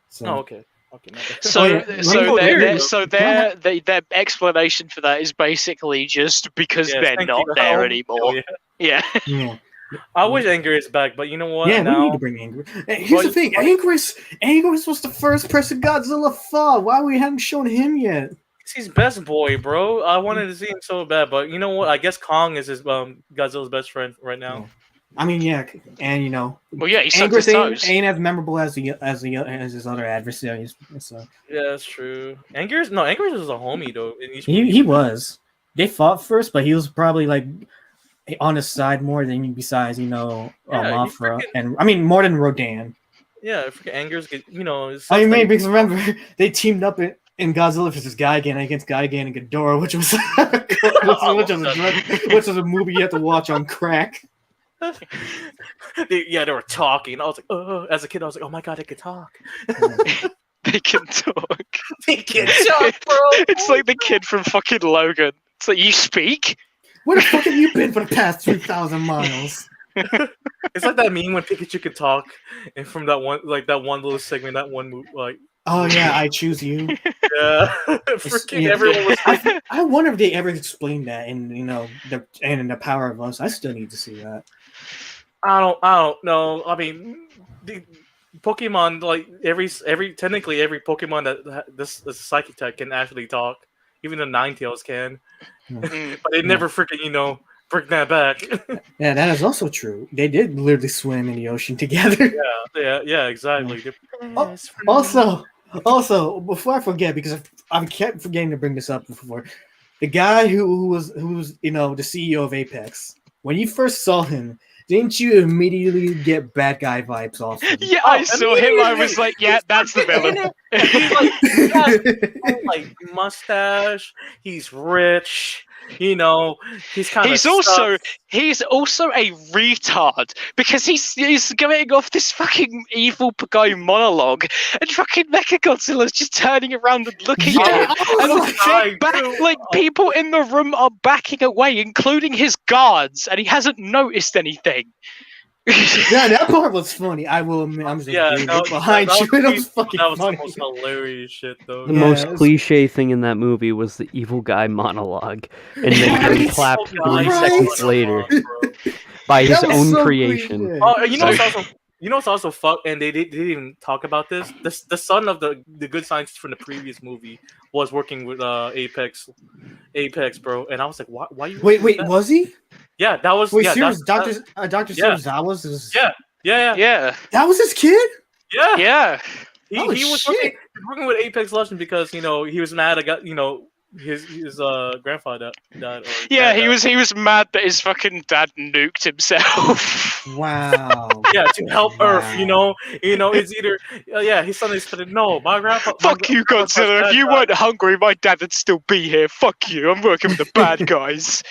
So. Oh, okay. Okay. no. So their explanation for that is basically just because Yes, they're thank not you. there Oh, anymore. yeah. Yeah. Yeah. I wish Anger is back, but you know what? Yeah, now, we need to bring Anguirus. Here's the thing: Anguirus was the first person Godzilla fought. Why we haven't shown him yet? he's best boy, bro. I wanted to see him so bad, but you know what? I guess Kong is his Godzilla's best friend right now. I mean, yeah, and Well, yeah, he sucked his Anguirus toes. ain't as memorable as his other adversaries. So Yeah, that's true. Anger's was a homie though. In each he was. They fought first, but he was probably like on his side more than besides Mothra, and I mean more than Rodan. Yeah, freaking Anger's I mean, because remember they teamed up in Godzilla vs. Gigan against Gigan and Ghidorah, which was which was a movie you have to watch on crack. they were talking. I was like, oh, as a kid, I was like, oh my god, they could talk. They can talk. They can talk, bro. It's like the kid from fucking Logan. It's like, you speak? Where the fuck have you been for the past 3,000 miles? It's like that meme when Pikachu could talk, and from that one little segment, that one move, like, Oh yeah, I choose you. yeah, freaking everyone was. I wonder if they ever explained that in the Power of Us. I still need to see that. I don't know. I mean, the Pokemon, like technically every Pokemon that this psychic type can actually talk. Even the Ninetales can, but they never freaking bring that back. Yeah, that is also true. They did literally swim in the ocean together. Yeah, exactly. Also, before I forget, because I kept forgetting to bring this up before, the guy who was the CEO of Apex. When you first saw him, didn't you immediately get bad guy vibes off him? Yeah, I saw him. I was like, yeah, that's the villain. He's like, he has like mustache. He's rich. You know, he's kind of. He's also a retard because he's going off this fucking evil guy monologue, and fucking Mechagodzilla's just turning around and looking at him, and people in the room are backing away, including his guards, and he hasn't noticed anything. Yeah, that part was funny. I will admit, I'm just behind you. That was fucking funny. That was the most hilarious shit, though. The most cliche thing in that movie was the evil guy monologue, and then he clapped 3 seconds later by his own creation. You know what's also fucked, and they didn't even talk about this. The son of the good scientist from the previous movie was working with Apex, bro. And I was like, why you? Wait, was he? Yeah, that was. Wait, Dr. Serizawa's is. Yeah. That was his kid. Yeah. He was working with Apex Legends because he was mad. His grandfather died. He was mad that his fucking dad nuked himself. Wow. Yeah, to help Earth, it's either his son is no, my grandpa. Fuck you, Godzilla. If you weren't hungry, my dad would still be here. Fuck you. I'm working with the bad guys.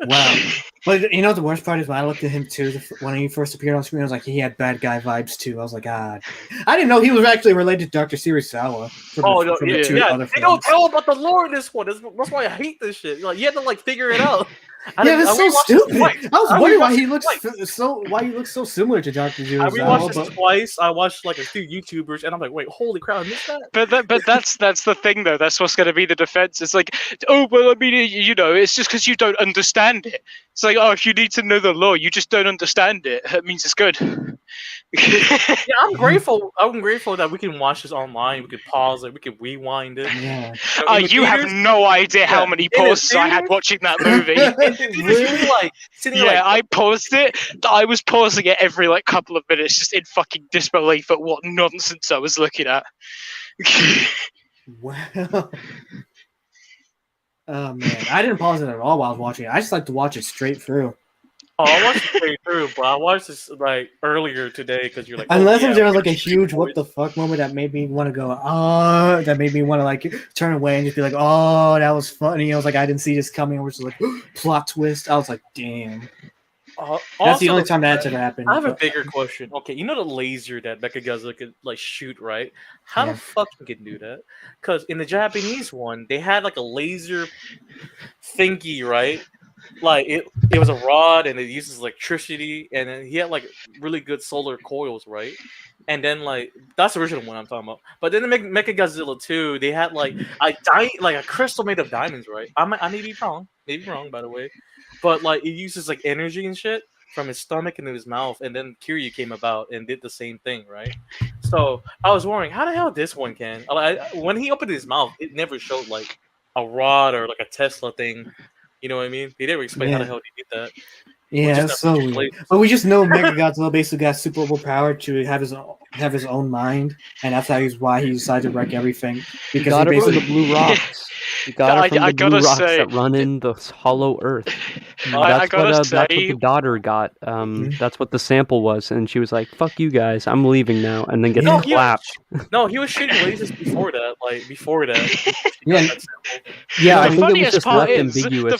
Wow. But the worst part is when I looked at him too, when he first appeared on screen, I was like, he had bad guy vibes too. I was like, God. I didn't know he was actually related to Dr. Serizawa. They don't tell about the lore in this one. That's why I hate this shit. You had to figure it out. That's so stupid. I was wondering why he looks so similar to Dr. Serizawa. I rewatched this twice. I watched a few YouTubers, and I'm like, wait, holy crap, I missed that. But that's the thing though. That's what's going to be the defense. It's like, oh well, I mean, it's just because you don't understand it. It's like, oh, if you need to know the lore, you just don't understand it. That means it's good. I'm grateful. I'm grateful that we can watch this online. We can pause it. We can rewind it. Yeah. You have no idea how many pauses I had watching that movie. I paused it. I was pausing it every couple of minutes, just in fucking disbelief at what nonsense I was looking at. Wow. Oh man, I didn't pause it at all while I was watching it. I just like to watch it straight through. Oh, I watched it straight through, but I watched this earlier today because you're like. Unless there was a huge what the fuck moment that made me want to go, that made me want to turn away and just be like, oh, that was funny. I was like, I didn't see this coming. I was just like, plot twist. I was like, damn. That's the only time that's ever happened. I have a bigger question. Okay, the laser that Mechagodzilla could shoot, right? How the fuck you can do that? Because in the Japanese one, they had a laser thingy, right? It was a rod and it uses electricity, and then he had really good solar coils, right? And then that's the original one I'm talking about. But then the Mechagodzilla 2, they had a crystal made of diamonds, right? I may be wrong, by the way, but it uses energy and shit from his stomach into his mouth, and then Kiryu came about and did the same thing, right? So I was wondering how the hell this one can. When he opened his mouth, it never showed a rod or a Tesla thing. You know what I mean? They never explain how the hell they did that. Yeah, that's so weird. But we just know Mechagodzilla basically got super overpowered to have his own mind, and that's why he decided to wreck everything. Because he got it from the blue rocks. You got it from the blue rocks that run in the hollow earth. That's what the daughter got. That's what the sample was, and she was like, "Fuck you guys, I'm leaving now," and then gets clapped. No, he was shooting lasers before that. Yeah. The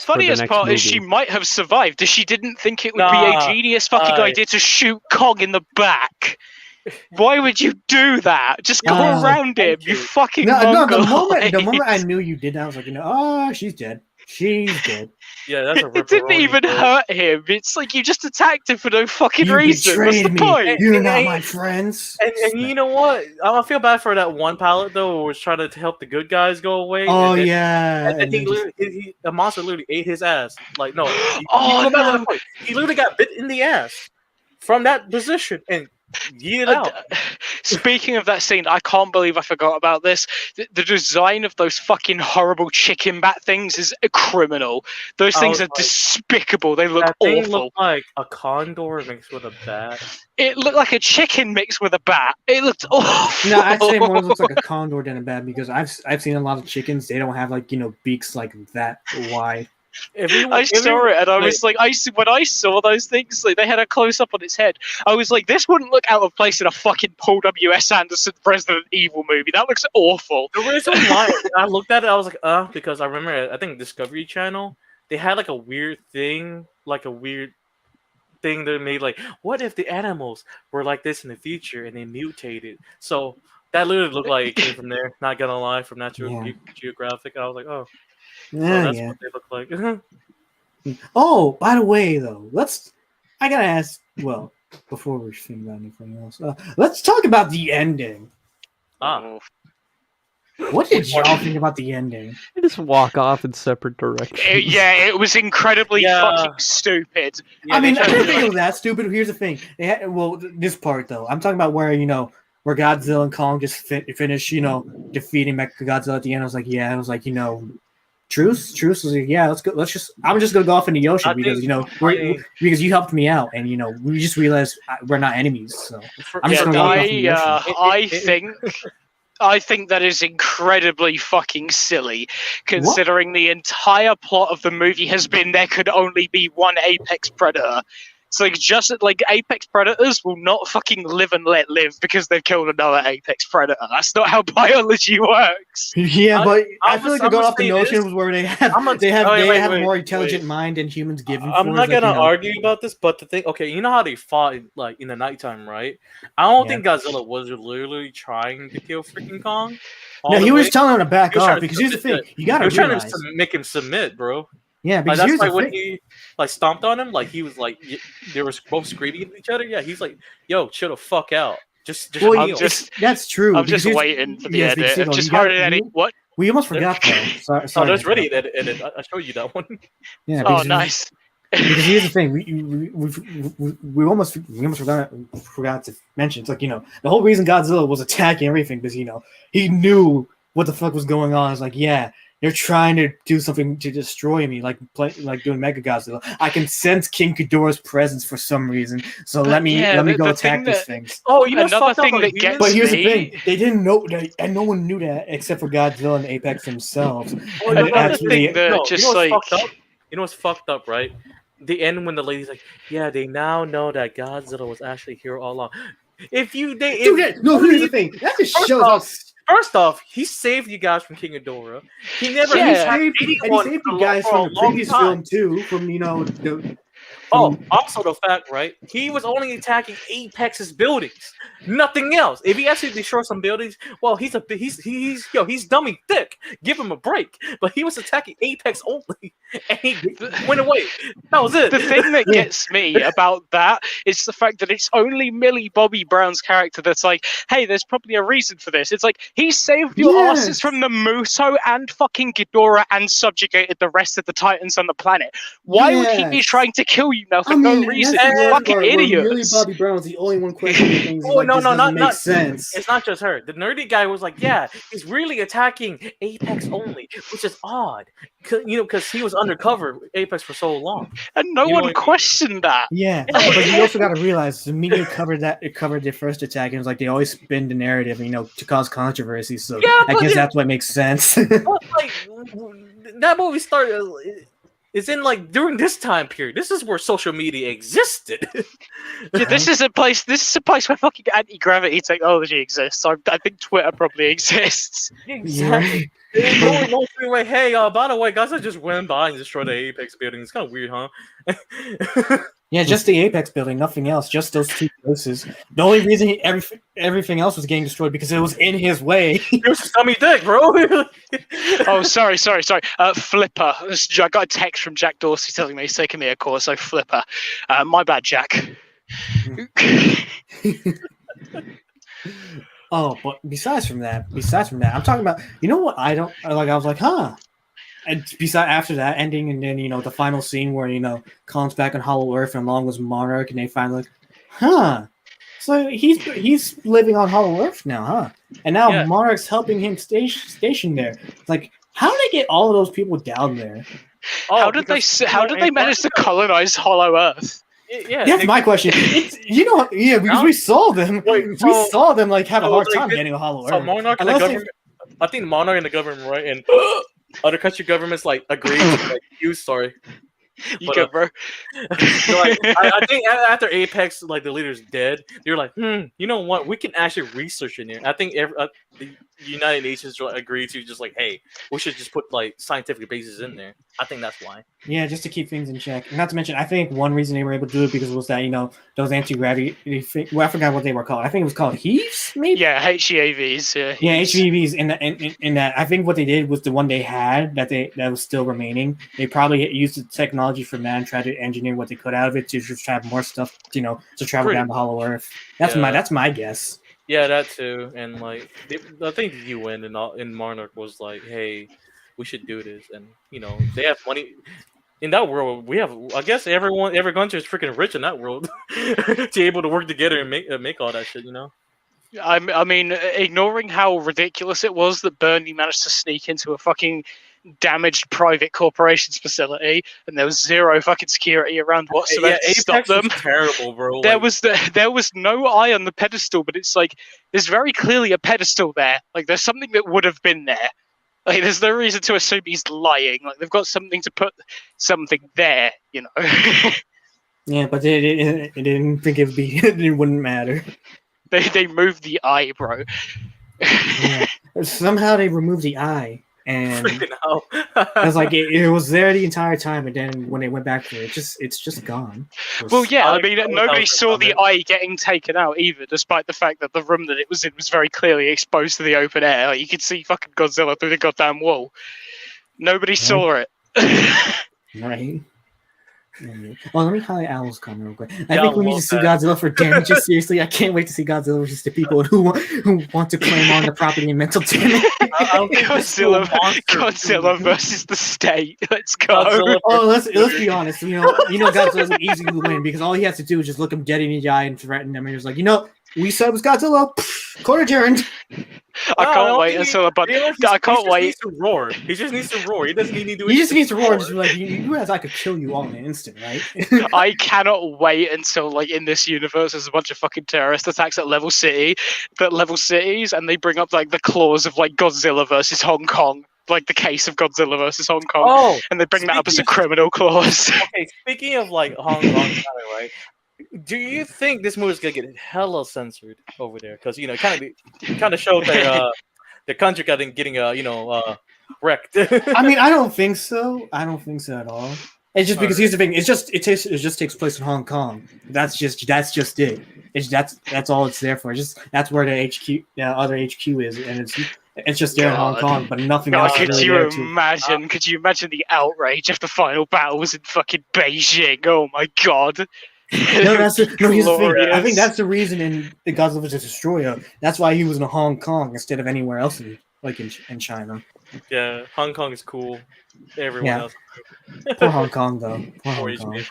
funniest part is she might have survived if she didn't think it would be a genius fucking idea to shoot Kong in the back. Why would you do that? Just go around him, you fucking the moment I knew you did that, I was like, she's dead. She's dead. Yeah, that's it didn't even hurt him. It's you just attacked him for no fucking reason. What's the point? You're not my friends. And you know what? I feel bad for that one pilot though, who was trying to help the good guys go away. Oh and then the monster literally ate his ass. He literally got bit in the ass from that position and. Speaking of that scene, I can't believe I forgot about this. The design of those fucking horrible chicken bat things is criminal. Those things are despicable. They look awful. It looked like a condor mixed with a bat. It looked like a chicken mixed with a bat. It looked awful. No, I'd say more looks like a condor than a bat because I've seen a lot of chickens. They don't have beaks like that wide. I saw it, and I was like, when I saw those things, like, they had a close up on its head. I was like, this wouldn't look out of place in a fucking Paul W.S. Anderson Resident Evil movie. That looks awful. The reason why I looked at it, I was like, because I remember, I think Discovery Channel, they had like a weird thing that made like, what if the animals were like this in the future and they mutated? So that literally looked like it came from there. Not gonna lie, from National Geographic. And I was like, oh, so that's what they look like. Oh, by the way, though, I gotta ask. Well, before we think about anything else, let's talk about the ending. What did y'all think about the ending? They just walk off in separate directions. It was incredibly fucking stupid. I mean, I didn't think it was that stupid. Here's the thing. This part, though. I'm talking about where Godzilla and Kong just finish, defeating Mechagodzilla at the end. I was like, yeah. I was like, Truce was like, yeah, let's go. I'm just gonna go off in the ocean because because you helped me out, and we just realized we're not enemies. So I'm just gonna go off in the ocean. I think that is incredibly fucking silly, considering the entire plot of the movie has been there could only be one apex predator. It's like, just like, apex predators will not fucking live and let live because they've killed another apex predator. That's not how biology works. Yeah, but I feel like they go off the notion where they have a more intelligent mind than humans give. I'm not gonna argue about this, but the thing, okay, you know how they fought like in the nighttime, right? I don't think Godzilla was literally trying to kill freaking Kong. No, he was telling him to back off because here's the thing: you gotta realize. Trying to make him submit, bro. Yeah, because that's why when he stomped on him, he was like, they were both screaming at each other. Yeah, he's like, "Yo, chill the fuck out." Just that's true. I'm just waiting for the edit. Just heard it. What? We almost forgot though. Sorry. There's already an edit. I showed you that one. Yeah. Nice. Because here's the thing: we almost forgot to mention. It's like the whole reason Godzilla was attacking everything because he knew what the fuck was going on. It's like, yeah. You're trying to do something to destroy me, like doing Mechagodzilla. I can sense King Ghidorah's presence for some reason, so let me go attack these things. Oh, another thing that gets But here's the thing: they didn't know that, and no one knew that except for Godzilla and Apex themselves. You know what's fucked up, right? The end when the lady's like, "Yeah, they now know that Godzilla was actually here all along." Here's the thing: that just shows us. First off, he saved you guys from King Ghidorah. He never saved you guys from the previous film too. Also the fact, right? He was only attacking Apex's buildings, nothing else. If he actually destroyed some buildings, well, he's dummy thick. Give him a break. But he was attacking Apex only, and he went away. That was it. The thing that gets me about that is the fact that it's only Millie Bobby Brown's character that's like, hey, there's probably a reason for this. It's like, he saved your asses from the Muto and fucking Ghidorah and subjugated the rest of the Titans on the planet. Why would he be trying to kill you now for no reason? Fucking idiots. Millie Bobby Brown was the only one questioning things. Not make sense. It's not just her. The nerdy guy was like, yeah, he's really attacking Apex only, which is odd. Because he was undercover Apex for so long, and no one questioned that. Yeah, but you also got to realize the media covered their first attack, and it was like they always spin the narrative, to cause controversy. So I guess that's what makes sense. But, that movie started. It's in during this time period. This is where social media existed. This is a place where fucking anti-gravity technology exists. So I think Twitter probably exists. Exactly. No way. Hey, by the way, guys, I just went by and destroyed the Apex building. It's kind of weird, huh? Yeah, just the Apex building, nothing else. Just those two places. The only reason everything else was getting destroyed because it was in his way. It was just dummy dick, bro. Oh, sorry. Flipper. I got a text from Jack Dorsey telling me he's taking me a course. So Flipper. My bad, Jack. Oh, but besides from that, I'm talking about. You know what? I don't like. I was like, huh. And after that ending, and then the final scene where Kong's back on Hollow Earth and along with Monarch, and they finally huh. So he's living on Hollow Earth now, huh? And now Monarch's helping him station there. It's like, how did they get all of those people down there? How did they manage to colonize Hollow Earth? Yeah, that's my question. It's because we saw them. We saw them have a hard time getting a Hollow Earth. So Monarch and the government. I think Monarch and the government, right? And other country governments like agreed to like use. Sorry, You go, bro. I think after Apex, like the leader's dead, they're like, you know what? We can actually research in here. I think the United Nations agreed to just like, hey, we should just put like scientific bases in there. I think that's why. Yeah, just to keep things in check. Not to mention, I think one reason they were able to do it because it was that those anti-gravity. Well, I forgot what they were called. I think it was called HEAVs, maybe. Yeah, HEAVs. Yeah, HEAVs. In that, I think what they did was the one they had that was still remaining. They probably used the technology from that and tried to engineer what they could out of it to just have more stuff, to travel down the Hollow Earth. That's my guess. Yeah, that too. And like, I think the UN in Monarch was like, hey, we should do this, and they have money. In that world, we have. I guess every country is freaking rich in that world to be able to work together and make all that shit. I mean, ignoring how ridiculous it was that Bernie managed to sneak into a fucking damaged private corporation's facility, and there was zero fucking security around whatsoever to stop them. Was terrible, bro. There was no eye on the pedestal, but it's like there's very clearly a pedestal there. Like there's something that would have been there. Like, there's no reason to assume he's lying. Like, they've got something to put something there, Yeah, but they didn't think it wouldn't matter. They moved the eye, bro. Yeah. Somehow they removed the eye, and freaking hell. It's like it was there the entire time, and then when they went back to it, it's just gone. Well, yeah, I mean, nobody saw the eye getting taken out either, despite the fact that the room that it was in was very clearly exposed to the open air. Like, you could see fucking Godzilla through the goddamn wall. Nobody saw it. Right. Well, let me highlight Owl's comment real quick. I think we need to see Godzilla for damages. Seriously, I can't wait to see Godzilla versus the people who want to claim on the property and mental damage. Godzilla versus the state. Let's go. Oh, let's be honest. Godzilla's easy to win because all he has to do is just look him dead in the eye and threaten them. And he's like, we said it was Godzilla. Court adjourned. I can't wait until I can't wait. He just needs to roar. He just needs to roar. He doesn't need to do. He just needs to roar and just be like, you realize I could kill you all in an instant, right? I cannot wait until, like, in this universe, there's a bunch of fucking terrorist attacks at level cities, and they bring up like the clause of like Godzilla versus Hong Kong. Like the case of Godzilla versus Hong Kong, and they bring that up as a criminal clause. Okay, speaking of like Hong Kong, right? Do you think this movie is gonna get hella censored over there? Because kind of showed their country getting wrecked. I mean, I don't think so. I don't think so at all. It's just because here's the thing. It just takes place in Hong Kong. That's just it. That's all it's there for. That's where the HQ, other HQ is, and it's just there in Hong Kong, but nothing else. Could you imagine the outrage if the final battle was in fucking Beijing? Oh my god. Here's the thing. I think that's the reason in the Godzilla vs. Destroyer. That's why he was in Hong Kong instead of anywhere else in China. Yeah, Hong Kong is cool. Everyone else. Poor Hong Kong, though. Poor Hong Kong.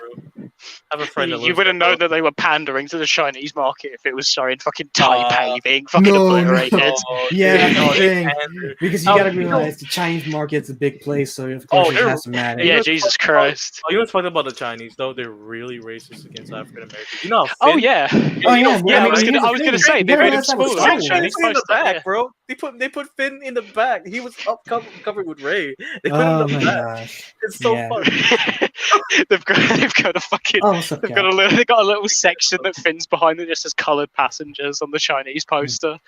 I have a friend you would have known that they were pandering to the Chinese market if it was showing fucking Taipei being fucking obliterated. That's the thing. Because you gotta realize the Chinese market's a big place, so of course it has to matter. Yeah, Jesus Christ. You know what's funny about the Chinese, though? They're really racist against African Americans. You know how I was gonna say, they made him spoil the Chinese in the back, bro. They put Finn in the back. He was covered with Ray. They put him in the back. Gosh. It's so funny. They've got a fucking. They've got a little section that Finn's behind that just says coloured passengers on the Chinese poster.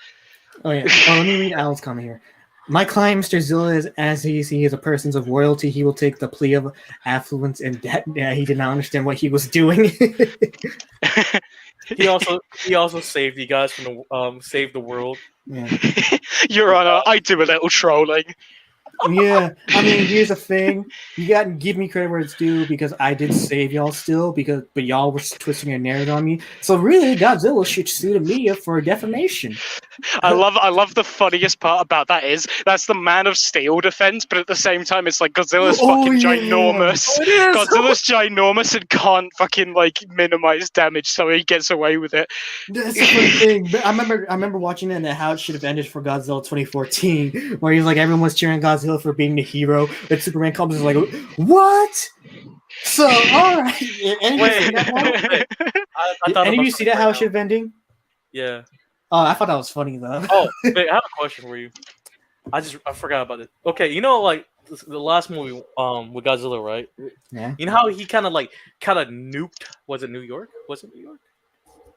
Let me read Al's comment here. My client, Mr. Zilla, is as he is a person of royalty. He will take the plea of affluence and debt. Yeah, he did not understand what he was doing. He also saved you guys from save the world. Yeah. Your Honor, I do a little trolling. Yeah, I mean, here's the thing. You got to give me credit where it's due because I did save y'all still, but y'all were twisting your narrative on me. So really, Godzilla should sue the media for defamation. I love the funniest part about that is that's the Man of Steel defense, but at the same time, it's like Godzilla's ginormous. Godzilla's ginormous and can't fucking minimize damage, so he gets away with it. That's the funny thing. But I remember watching it and how it should have ended for Godzilla 2014, where he's like everyone was cheering Godzilla for being the hero, but Superman comes and is like, what? So, all right. Any of you see that how it should have ending? Yeah. Oh, I thought that was funny though. Oh, wait, I have a question for you. I forgot about it. Okay, the last movie with Godzilla, right? Yeah. You know how he kind of nuked? Was it New York? Was it New York?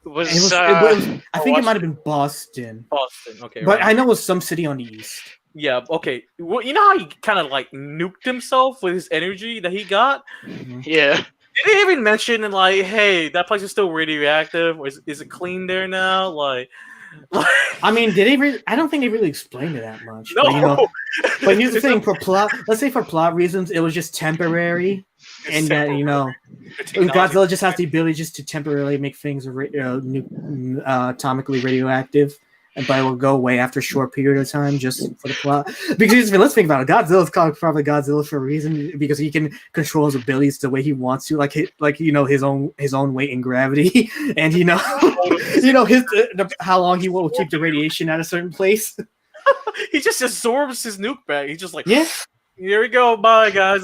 It was, I think it might have been Boston. Boston. Okay, but right. I know it was some city on the east. Yeah. Okay. Well, you know how he kind of nuked himself with his energy that he got. Yeah. Did they even mention like, hey, that place is still radioactive? Or is it clean there now? Like I mean, did they really? I don't think they really explained it that much. No. But, but here's the thing: for plot, let's say for plot reasons, it was just temporary, and that Godzilla just has the ability just to temporarily make things atomically radioactive, but it will go away after a short period of time just for the plot. Because let's think about it: Godzilla's called probably Godzilla for a reason because he can control his abilities the way he wants to, like his own weight and gravity, and how long he will keep the radiation at a certain place. He just absorbs his nuke bag. He's just like, yeah, here we go, bye guys.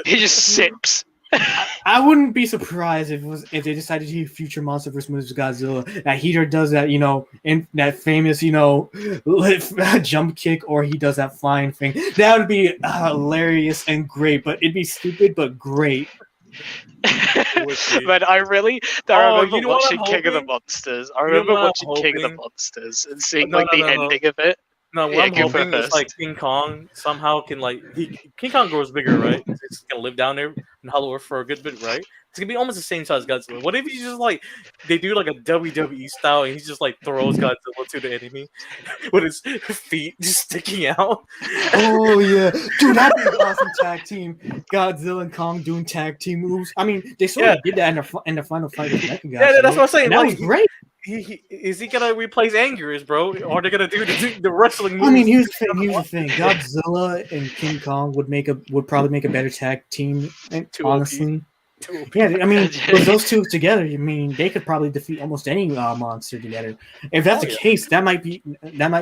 He just sips. I wouldn't be surprised if they decided to do future monster vs. movies with Godzilla. That he either does that, in that famous, jump kick, or he does that flying thing. That would be hilarious and great, but it'd be stupid but great. But I remember watching King of the Monsters. I remember watching King of the Monsters and seeing the ending of it. No, what I'm hoping is King Kong somehow can King Kong grows bigger, right? It's gonna live down there in Hollow Earth for a good bit, right? It's gonna be almost the same size as Godzilla. What if he's just they do a WWE style and he just throws Godzilla to the enemy with his feet just sticking out? Oh yeah, dude, that'd be an awesome tag team. Godzilla and Kong doing tag team moves. I mean, they sort of did that in the final fight with Mechagodzilla. Yeah, that's what I'm saying. That was great. Is he gonna replace Anger's, bro? Or are they gonna do the wrestling moves? I mean, here's the thing: Godzilla and King Kong would probably make a better tag team. Honestly, yeah. I mean, with those two together, they could probably defeat almost any monster together. If that's the case, that might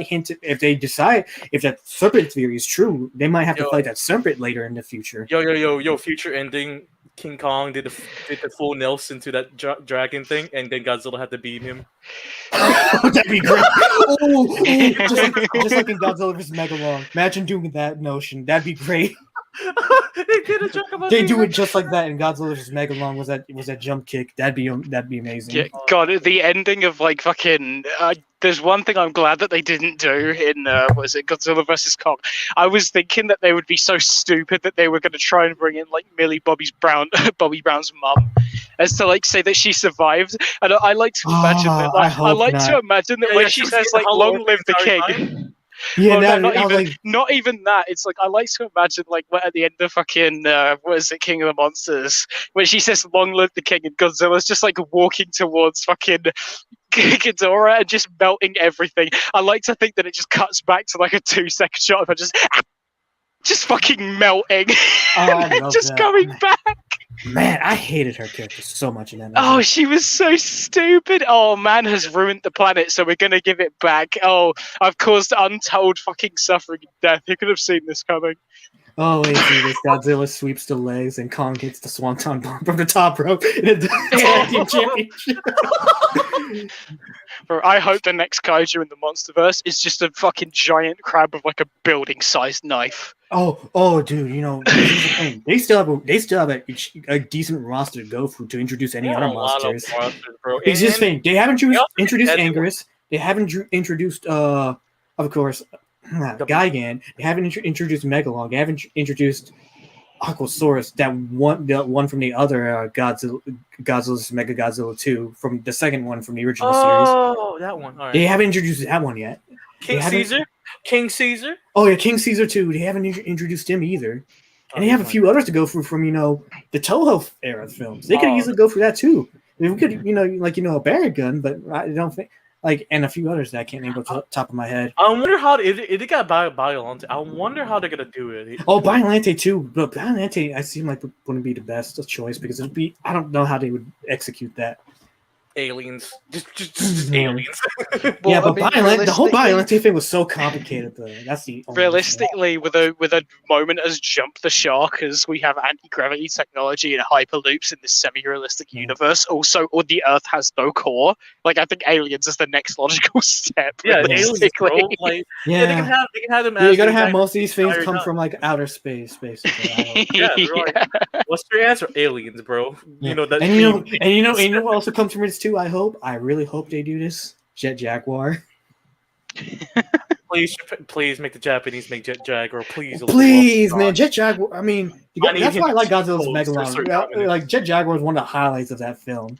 hint if they decide if that serpent theory is true, they might have to fight that serpent later in the future. Yo! Future ending. King Kong did the full Nelson to that dragon thing, and then Godzilla had to beat him. That'd be great. Just like in Godzilla vs. Megalon. Imagine doing that notion. That'd be great. They do it just like that in Godzilla vs. Megalon. Was that jump kick? That'd be amazing. Yeah, God, the ending of fucking. There's one thing I'm glad that they didn't do in Godzilla vs. Kong. I was thinking that they would be so stupid that they were going to try and bring in Millie Bobby Brown's mum, as to say that she survived. And I like to imagine that when she says "Long live the king." Yeah, not even that. It's I like to imagine at the end of fucking King of the Monsters, when she says "Long live the king" and Godzilla's just walking towards fucking Ghidorah and just melting everything. I like to think that it just cuts back to a 2-second shot of her just fucking melting, and then just coming back. Man, I hated her character so much in that movie. Oh, she was so stupid. Oh, man has ruined the planet, so we're gonna give it back. Oh, I've caused untold fucking suffering and death. Who could have seen this coming? Oh, wait, see this. Godzilla sweeps the legs and Kong hits the Swanton bomb from the top rope in a tag team championship. Bro, I hope the next kaiju in the Monsterverse is just a fucking giant crab with a building-sized knife. Oh, dude, here's the thing. They still have a decent roster to go through to introduce any other monsters. It's just thing. They haven't introduced Angerus. They haven't introduced, of course, Gigan. They haven't introduced Megalon. They haven't introduced Aquasaurus, the one from the other Godzilla's Mega Godzilla 2, from the second one from the original series. Oh, that one. All right. They haven't introduced that one yet. King Caesar? Oh, yeah, King Caesar too. They haven't introduced him either. And they have a few others to go through from, the Toho era films. They could easily go through that too. I mean, we could, a Baragon, but I don't think, and a few others that I can't name off the top of my head. I wonder how, if it got Biolante, I wonder how they're going to do it. Oh, Biolante too. But Biolante, I seem wouldn't be the best choice because I don't know how they would execute that. aliens, just aliens. Well, yeah, but I mean, the whole realistically- violence thing was so complicated. Though that's the only issue. Realistically, with a moment as jump the shark as we have anti-gravity technology and hyperloops in this semi-realistic universe, also, or the Earth has no core. Like, I think aliens is the next logical step. Yeah, aliens, realistically. bro. Like, yeah, they can have them. Yeah, you as gotta the have entire- most of these things entire come time. from like outer space, basically. Yeah, they're like, what's your answer? Aliens, bro. Yeah. You know that. and you know what also comes from this too. I really hope they do this. Jet Jaguar. Please make the Japanese make Jet Jaguar, please. Please, man, Jet Jaguar. I mean, I need that's him why I like to Godzilla's pose for certain Megalon. dominance. Like Jet Jaguar is one of the highlights of that film.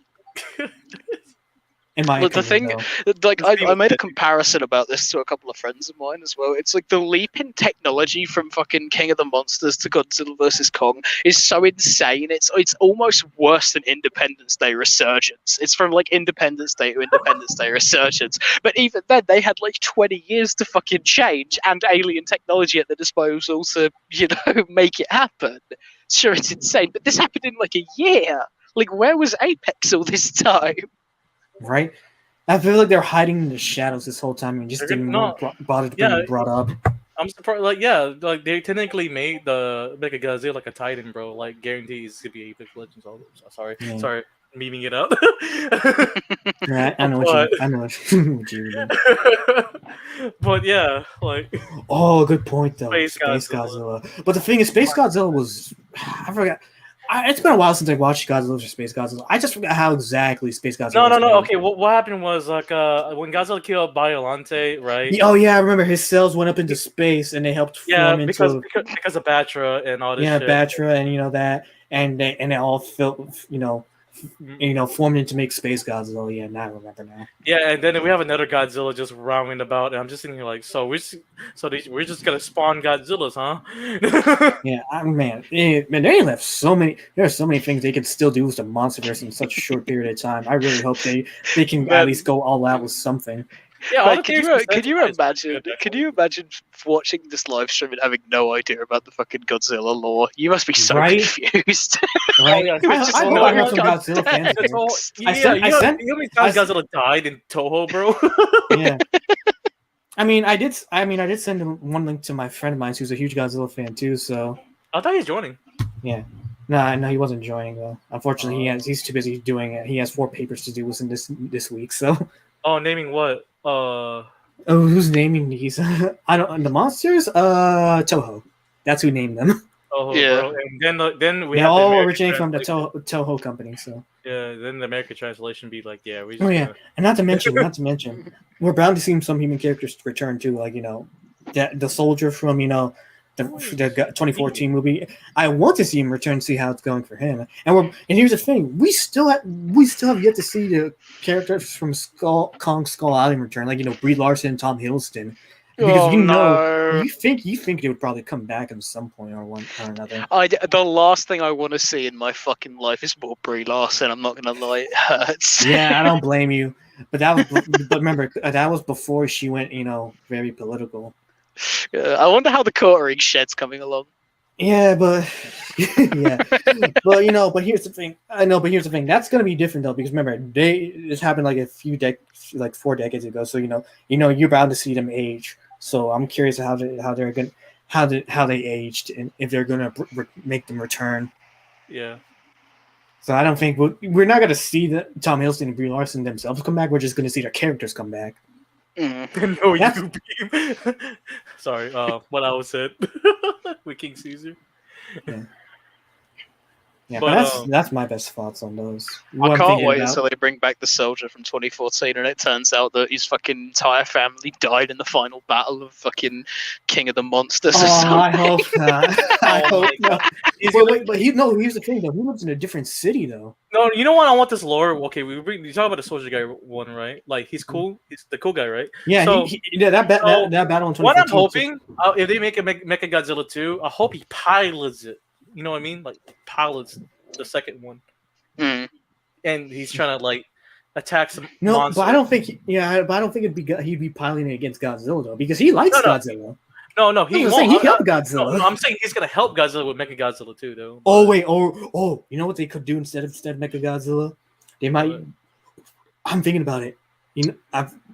In my Look, the opinion, thing, though. like, I made a comparison about this to a couple of friends of mine as well. It's like the leap in technology from fucking King of the Monsters to Godzilla vs Kong is so insane. It's almost worse than Independence Day Resurgence. It's from like Independence Day to Independence Day Resurgence. But even then, they had like 20 years to fucking change and alien technology at their disposal to, make it happen. Sure, it's insane, but this happened in like a year. Like, where was Apex all this time? Right? I feel like they're hiding in the shadows this whole time and just They're didn't not- bother to yeah. being brought up. I'm surprised. Like they technically made the Mechagodzilla like a Titan, bro. Like guarantees to be Apex Legends. Sorry, Yeah. sorry, memeing it up. Yeah, I know what you mean. But yeah, like Oh, good point though. Space Space Godzilla. Godzilla. But the thing is, Space Godzilla was. I forgot. It's been a while since I watched Godzilla vs. Space Godzilla. I just forgot how exactly Space Godzilla. no. was. Okay, what happened was like when Godzilla killed Biollante, right? Oh yeah, I remember his cells went up into space and they helped form because into because of Batra and all this. yeah shit. Batra and that and they all felt formed into make Space Godzilla. Yeah, now I remember now. Yeah, and then we have another Godzilla just roaming about, and I'm just sitting here like, we're just gonna spawn Godzillas, huh? Yeah, man, they left so many. There are so many things they could still do with the MonsterVerse in such a short period of time. I really hope they can at least go all out with something. Yeah, all the Like, characters can you is imagine? good, Can you imagine watching this live stream and having no idea about the fucking Godzilla lore? You must be so Right? confused. Right? yeah. I hope I have some Godzilla fans. That's here. all, I sent- you know how many times Godzilla died in Toho, bro? Yeah. I mean, I did send him one link to my friend of mine who's a huge Godzilla fan too. So I thought he was joining. yeah, no, he wasn't joining though. Unfortunately, he's too busy doing it. He has 4 papers to do within this week. So Oh, naming what? oh, who's naming these? I don't. The monsters? Toho. That's who named them. Oh, Yeah. bro. And then we They have the all American originate from the translation. Toho company. So. Yeah, then the American translation be like, yeah, we just Oh yeah, gonna- and not to mention, we're bound to see some human characters return too, like the soldier from the 2014 movie. I want to see him return, see how it's going for him. And here's the thing: we still have yet to see the characters from Kong Skull Island return, like Brie Larson and Tom Hiddleston. Because you think they would probably come back at some point or another. The last thing I want to see in my fucking life is more Brie Larson. I'm not gonna lie, it hurts. Yeah, I don't blame you. But but remember, that was before she went, very political. I wonder how the quartering shed's coming along. Yeah, but but here's the thing. I know, but here's the thing. That's gonna be different though, because remember, this happened like 4 decades ago. So you're bound to see them age. So I'm curious how they aged and if they're gonna make them return. Yeah. So I don't think we're not gonna see Tom Hiddleston and Brie Larson themselves come back. We're just gonna see their characters come back. Mm. No, you beam. Sorry, what I was said with King Caesar. Yeah, But, but that's my best thoughts on those. I can't wait until they bring back the soldier from 2014 and it turns out that his fucking entire family died in the final battle of fucking King of the Monsters. Or something. I hope not. I Oh hope my not. But here's the thing though. He lives in a different city though. No, you know what? I want this lore. Okay, you talk about the soldier guy one, right? Like he's cool. He's the cool guy, right? Yeah, So- that battle in 2014. What I'm hoping, if they make a Mechagodzilla 2, I hope he pilots it. You know what I mean? Like pilots the second one, Mm. and he's trying to like attack some. No, monster. but I don't think. But I don't think he'd be piloting it against Godzilla though, because he likes No. Godzilla. No, He he was won't. saying he helped Godzilla. No, I'm saying he's gonna help Godzilla with Mechagodzilla 2, though. Oh wait, you know what they could do instead of Mechagodzilla? They might. I'm thinking about it.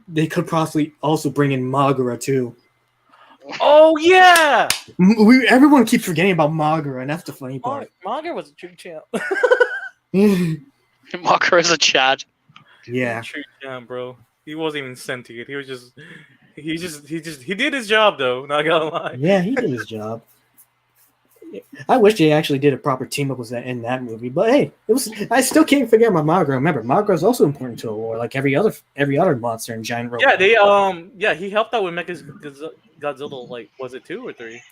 They could possibly also bring in Magura too. Oh yeah, Everyone keeps forgetting about Magura, and that's the funny part. Magura was a true champ. Marker is a Chad. Yeah, True champ, bro. He wasn't even sentient. He was just, he did his job though. Not gonna lie. yeah, he did his job. I wish they actually did a proper team up with that in that movie, but hey, it was. I still can't forget about Magura. Remember, Magura is also important to a war, like every other monster and giant robot. Yeah, he helped out with Godzilla. Like, was it 2 or 3?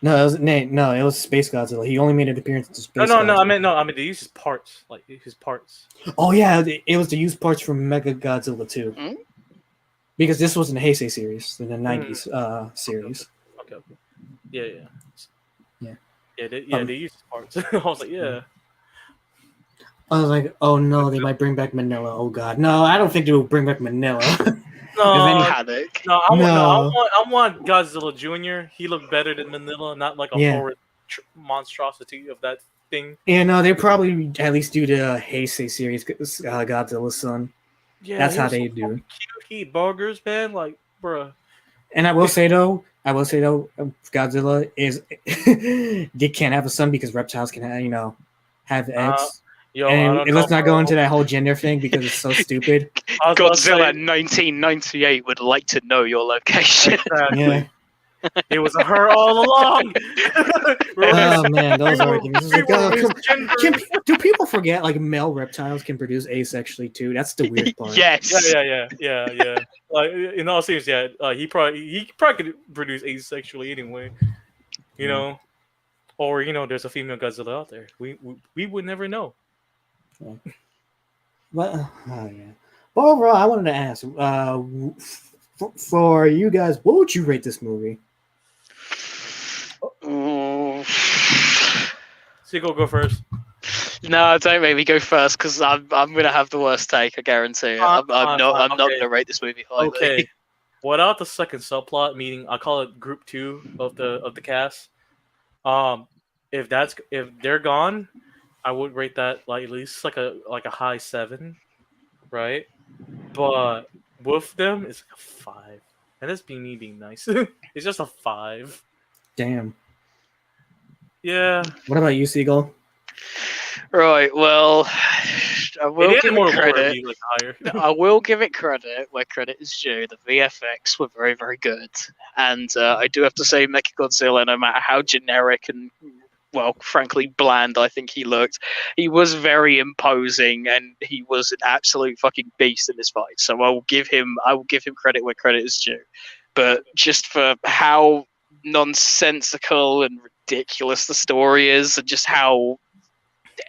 No, it was Space Godzilla. He only made an appearance in Space. No. Godzilla. I meant they used his parts, like his parts. Oh yeah, it was to use parts from Mega Godzilla 2. Hmm? Because this was in the Heisei series, in the 90s series. Okay. Yeah. Yeah, They used his parts. I was like, yeah. I was like, oh no, they might bring back Manila. Oh god, no, I don't think they will bring back Manila. Panic. I want Godzilla Jr. He looked better than Manila, not like a horrid monstrosity of that thing. Yeah, no, they probably at least do the Heisei series, Godzilla's son. Yeah, that's how they do. Cute. He eat burgers, man. Like, bruh. And I will say though, Godzilla is they can't have a son because reptiles can have eggs. And let's not go into that whole gender thing because it's so stupid. Godzilla 1998 would like to know your location. Exactly. Yeah. It was her all along. Oh man, those arguments. Like, do people forget like male reptiles can produce asexually too? That's the weird part. Yes. Yeah. Like in all seriousness, he probably could produce asexually anyway. You know, or there's a female Godzilla out there. We would never know. Yeah. But overall, I wanted to ask for you guys, what would you rate this movie? Seagull, go first. No, don't make me go first because I'm gonna have the worst take. I guarantee it. I'm not gonna rate this movie highly. Okay. Without the second subplot, meaning I call it Group 2 of the cast. If they're gone, I would rate that like at least like a high 7, right? But with them, it's like a 5, and that's me being nice. It's just a 5. Damn. Yeah. What about you, Seagull? Right. Well, I will give it credit. I will give it credit where credit is due. The VFX were very, very good, and I do have to say, Mechagodzilla, no matter how generic and frankly bland I think he looked, he was very imposing, and he was an absolute fucking beast in this fight. So I will give him credit where credit is due. But just for how nonsensical and ridiculous the story is, and just how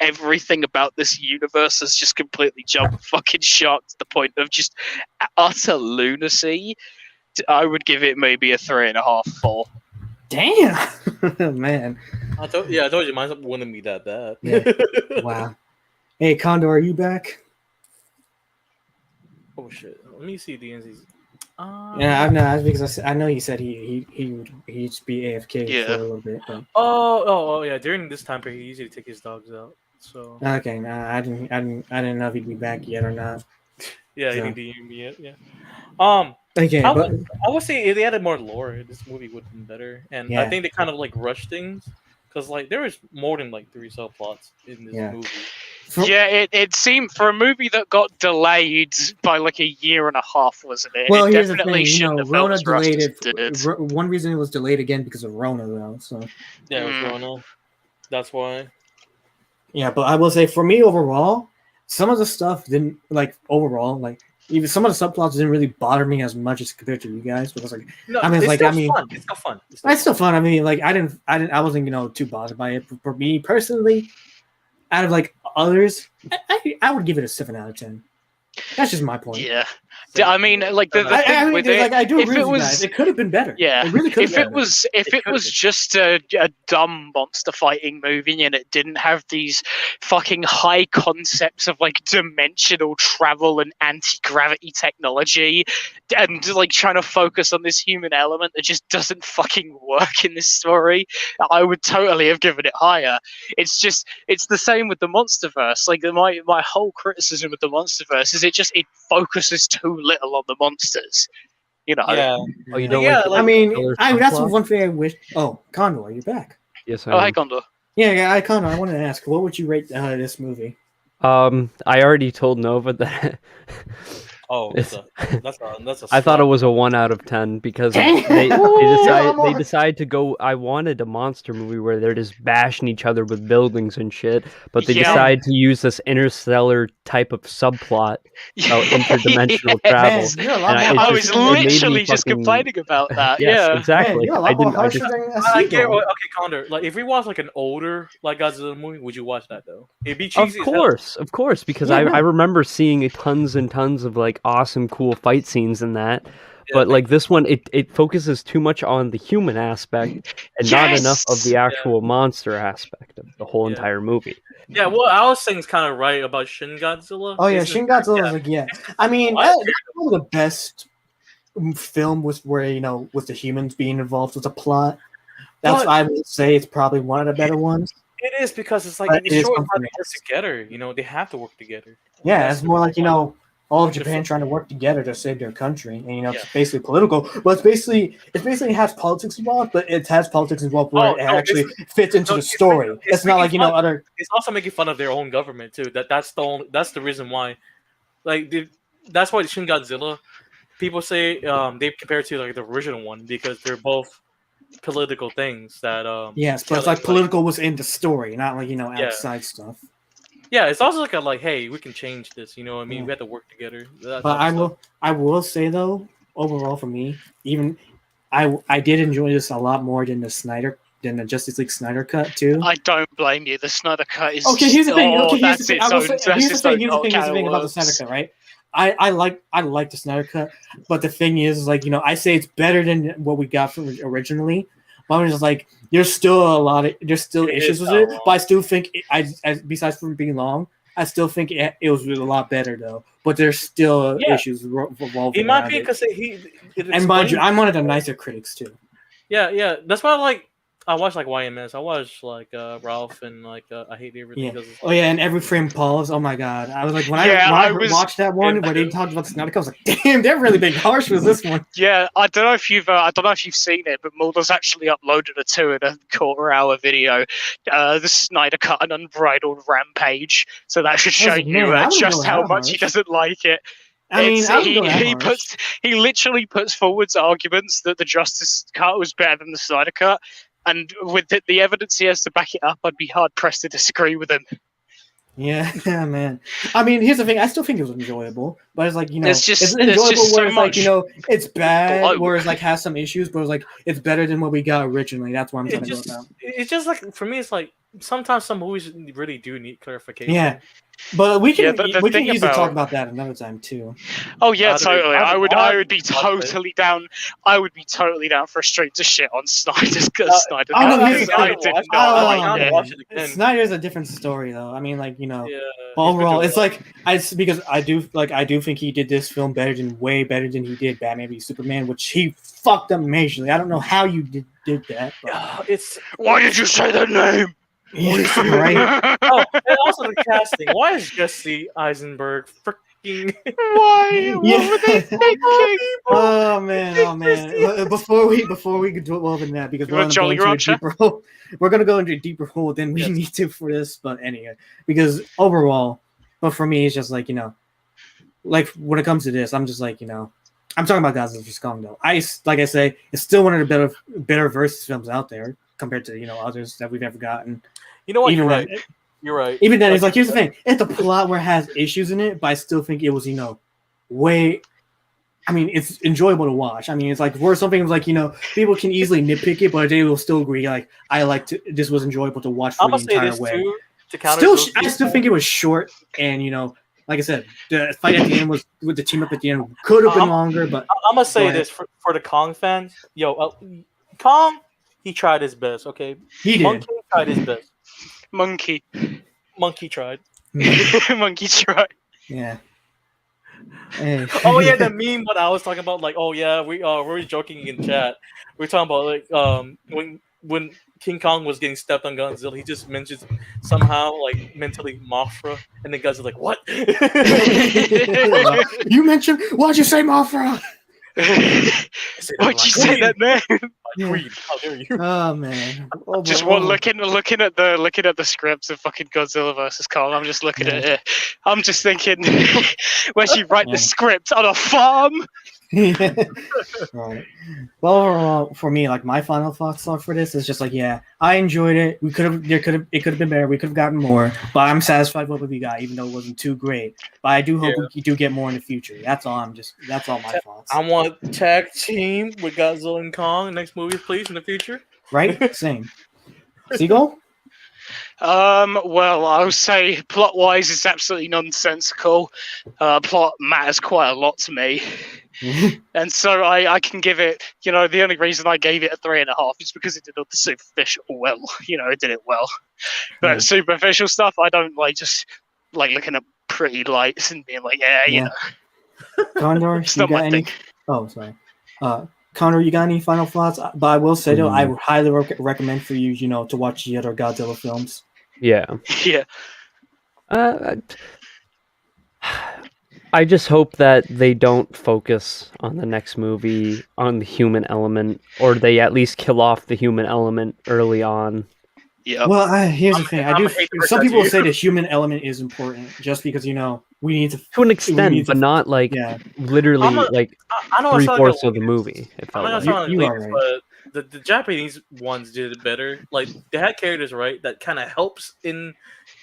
everything about this universe has just completely jumped fucking shark to the point of just utter lunacy, I would give it maybe a 3.5, 4. Damn, man. I told you mine wouldn't be that bad. Yeah. Wow. Hey, Condor, are you back? Oh shit! Let me see DNZ's. Yeah, I know because I know you said he'd just be AFK for a little bit. But... Oh yeah! During this time period, he usually take his dogs out. So okay, nah, I didn't know if he'd be back yet or not. Yeah, he didn't DM me yet. Yeah. Okay, I would say if they added more lore, this movie would have been better. And I think they kind of like rushed things because like there was more than like 3 subplots in this movie. It seemed for a movie that got delayed by like a year and a half, wasn't it? Well, it here's definitely the thing. Rona delayed it. One reason it was delayed again because of Rona, though. So yeah, it was Rona. That's why. Yeah, but I will say for me overall, some of the stuff didn't even some of the subplots didn't really bother me as much as compared to you guys. Because fun. It's still fun. It's still fun. I mean, like I wasn't too bothered by it. For me personally, out of like others, I would give it a 7 out of 10. That's just my point. Yeah, I mean, like the thing with it, I do if agree it with you was, guys. It could have been better. yeah, it really could. If it was just a dumb monster fighting movie and it didn't have these fucking high concepts of like dimensional travel and anti-gravity technology, and like trying to focus on this human element that just doesn't fucking work in this story, I would totally have given it higher. It's the same with the Monsterverse. Like my whole criticism of the Monsterverse is it focuses too little on the monsters. You know. Yeah. Oh, you don't Yeah, like? I mean, that's subplot? one thing I wish. Oh, Condor, you're back. Yes, I Oh, am. hi, Condor. Yeah, Condor. I wanted to ask, what would you rate this movie? I already told Nova that. Oh, that's a. I thought it slap. was a 1 out of 10 because Dang. they Ooh, decide to go. I wanted a monster movie where they're just bashing each other with buildings and shit, but they Yeah. decide to use this interstellar type of subplot about interdimensional travel. Man, you're a lot And more I harsh was than- literally just fucking- complaining about that. Yes, Yeah. Man, exactly. you're a I lot more didn't. I harsher just. than a I get. sequel. Okay, Condor. Like, if we watch like an older like Godzilla movie, would you watch that though? It'd be Of cheesy. of course, because Yeah, I right. remember seeing tons and tons of like awesome, cool fight scenes in that. Yeah. But like this one, it focuses too much on the human aspect and not enough of the Yes! actual monster aspect of the whole Yeah. entire movie. Yeah, what I was saying is kind of right about Shin Godzilla. Oh yeah, It's Shin Godzilla was like I mean, What? that's one of the best film was where with the humans being involved with the plot. That's But- I would say it's probably one of the better ones. It is because it's like But it it is shows how they something work together. You know, they have to work together. Yeah, That's it's more like all of The Japan trying to work together to save their country, and Yeah. it's basically political. But it basically has politics involved, but it has politics involved where Oh, it no, actually fits into no, the it's story. making- It's it's not like making fun. other. It's also making fun of their own government too. That's the reason why. Like that's why Shin Godzilla. People say they compare it to like the original one because they're both political things that Yes, but it's tell- like political was in the story, not like Yeah. outside stuff. Yeah, it's also like hey, we can change this. You know what I mean? Yeah. We have to work together. That But type of stuff. I will say though, overall for me, even I did enjoy this a lot more than the Justice League Snyder cut too. I don't blame you. The Snyder cut is. Okay, here's the thing. Oh, Okay, here's the that's thing. its I will own- say, that's here's the its thing. own Here's the thing. Here's the can thing of about the worms. Snyder cut, right? I like the Snyder cut, but the thing is, like I say it's better than what we got from originally. But I'm just like, there's still It issues is with so it. long. But I still think besides from being long, I still think it was a lot better though. But there's still Yeah. issues revolving In my around opinion, it. because And mind you, I'm one of the nicer critics too. yeah. That's why I watch like YMS. I watch like Ralph and like I Hate Everything. Yeah. 'Cause it's- Oh yeah, and every frame pause. Oh my god, I was like when Yeah, I I was- watched that one where they talked about the Snyder cut, I was like, damn, they're really being harsh with this one. Yeah, I don't know if you've seen it, but Mulder's actually uploaded a 2.25-hour video, the Snyder Cut an Unbridled Rampage. So that should I was show like, you man, I wouldn't just go how that much he harsh. doesn't like it. I mean, I wouldn't go that he harsh. he literally puts forwards arguments that the Justice Cut was better than the Snyder Cut, and with the evidence he has to back it up, I'd be hard pressed to disagree with him. Yeah, man. I mean, here's the thing. I still think it was enjoyable, but it's like There's just- it's there's enjoyable just where so it's like much it's bad, bloat. where it's like has some issues, but it's like it's better than what we got originally. That's what I'm trying to go about. It's just like for me, it's like sometimes some movies really do need clarification. Yeah, but we can Yeah, but the we can thing easily about- talk about that another time too. Oh yeah, I'd be- totally. I'd- I would I'd be watch it. totally down. I would be totally down for a stream to shit on Snyder's because Snyder. oh, no, because here's the I thing. did Watch it. not I like wanna it. watch it again. Snyder's a different story though. I mean, like Yeah. but overall, it's like because I do think he did this film way better than he did Batman v Superman, which he fucked up majorly. I don't know how you did that. But, Yeah, it's Why did you say that name? yeah, right. oh, and also the casting. Why is Jesse Eisenberg freaking? Why? What Yeah. were they thinking? Oh man! Before we delve into that, because You we're want gonna Jolly go into a Rancher? deeper hole. We're gonna go into a deeper hole than we Yes. need to for this. But anyway, because overall, but for me, it's just like like when it comes to this, I'm just like I'm talking about Godzilla vs Kong though. I say, it's still one of the better versus films out there compared to others that we've ever gotten. You know what? Even You're right. then- You're right. Even then, it's like here's the thing: it's a plot where it has issues in it, but I still think it was way. I mean, it's enjoyable to watch. I mean, it's like where something was like people can easily nitpick it, but they will still agree. Like this was enjoyable to watch for I'm the gonna say entire this way. too. To counter, I still think it was short, and like I said, the fight at the end was with the team up at the end could have been longer, but I'm gonna say this for the Kong fans. Yo, Kong, he tried his best. Okay, he did. Monkey tried his best. Monkey tried. Monkey tried. Yeah. Hey. Oh yeah, the meme what I was talking about, like, oh yeah, we were joking in chat. We're talking about like when King Kong was getting stepped on Godzilla, he just mentions somehow like mentally Mothra, and then guys are like, what? You mentioned why'd you say Mothra? Why'd you say that name? Queen. How dare you? Oh man. Oh, Just looking at the scripts of fucking Godzilla versus Kong. I'm just looking at it. I'm just thinking, where'd you write the script on a farm? Right. Well, overall, for me, like my final thoughts for this is just like, yeah, I enjoyed it. It could have been better. We could have gotten more, but I'm satisfied with what we got, even though it wasn't too great. But I do hope we do get more in the future. That's all my thoughts. I want tag team with Godzilla and Kong next movies, please, in the future. Right? Same. Seagull? Well, I would say plot-wise, it's absolutely nonsensical. Plot matters quite a lot to me. And so I can give it, the only reason I gave it a 3.5 is because it did all the superficial well. It did it well. But superficial stuff, I don't like just like looking at pretty lights and being like, you know. Condor, you got any? Oh, sorry. Connor, you got any final thoughts? But I will say, though, I would highly recommend for you, to watch the other Godzilla films. Yeah. Yeah. I just hope that they don't focus on the next movie on the human element, or they at least kill off the human element early on. Yeah. Well, here's the thing. Some people say the human element is important, just because we need to an extent, but not like literally like 3/4 of the movie. It felt like. You are right. But the Japanese ones did it better. Like they had characters, right, that kind of helps in.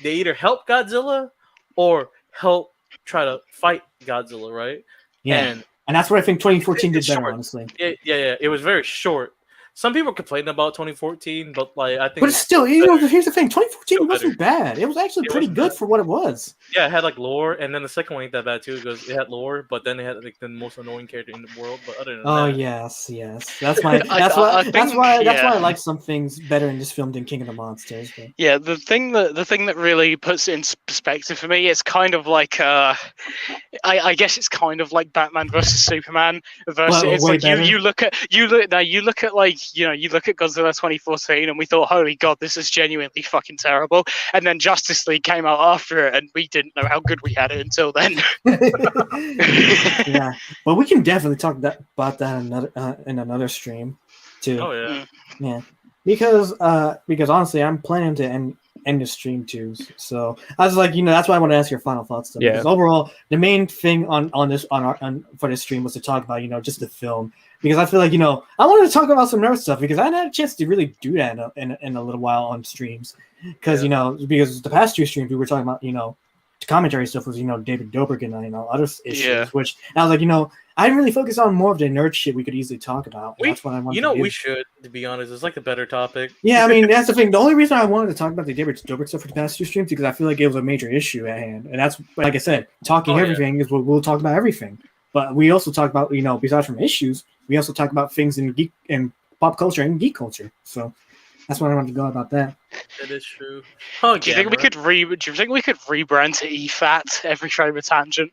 They either help Godzilla or help try to fight Godzilla, right? Yeah, and that's what I think 2014 did better, honestly. Yeah. It was very short. Some people complained about 2014, but like I think. But it's still, here's the thing: 2014 wasn't bad. It was actually pretty good for what it was. Yeah, it had like lore, and then the second one ain't that bad too, because it had lore, but then it had like the most annoying character in the world. But other than that, yes, that's why I like some things better in this film than King of the Monsters. But. Yeah, the thing that really puts it in perspective for me, it's kind of like I guess it's kind of like Batman versus Superman versus it's like you look at like you look at Godzilla 2014 and we thought, holy god, this is genuinely fucking terrible, and then Justice League came out after it and we didn't know how good we had it until then. Yeah, but we can definitely talk about that in another stream too. Oh yeah, because honestly, I'm planning to end the stream too. So I was like, that's why I want to ask your final thoughts. Though, because overall, the main thing for this stream was to talk about just the film. Because I feel like I wanted to talk about some nerd stuff because I hadn't had a chance to really do that in a little while on streams. Because because the past 2 streams we were talking about the commentary stuff was David Dobrik and other issues. Which I was like I didn't really focus on more of the nerd shit we could easily talk about. That's what I wanted. To do. We should, to be honest, it's like a better topic. Yeah, I mean that's the thing. The only reason I wanted to talk about the David Dobrik stuff for the past 2 streams because I feel like it was a major issue at hand, and that's like I said, talking everything is what we'll talk about everything. But we also talk about, besides from issues, we also talk about things in geek and pop culture and geek culture. So that's what I wanted to go about that. That is true. Do you think we could rebrand to EFAT every frame of tangent?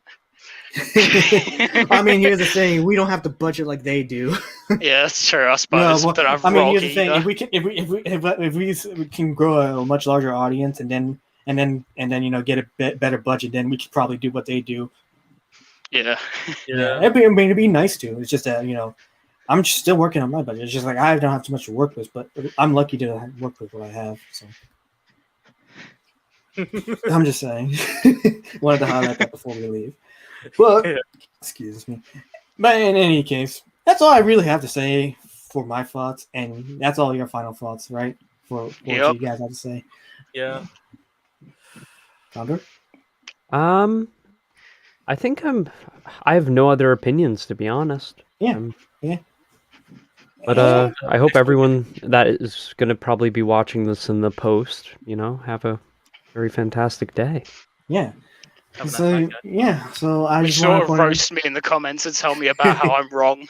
I mean, here's the thing: we don't have the budget like they do. Yeah, that's true. I suppose. Here's the thing: if we can grow a much larger audience and then get a better budget, then we could probably do what they do. Yeah. It'd be nice to. It's just that I'm still working on my budget. It's just like I don't have too much to work with, but I'm lucky to work with what I have. So I'm just saying. Wanted to highlight that before we leave. But excuse me. But in any case, that's all I really have to say for my thoughts, and that's all your final thoughts, right? For what you guys have to say. Yeah. Founder? I think I have no other opinions, to be honest. Yeah. But I hope everyone that is going to probably be watching this in the post, have a very fantastic day. Yeah. Have a nice So night, guys. yeah, so I You just sort want of to point out, roast me in the comments and tell me about how I'm wrong.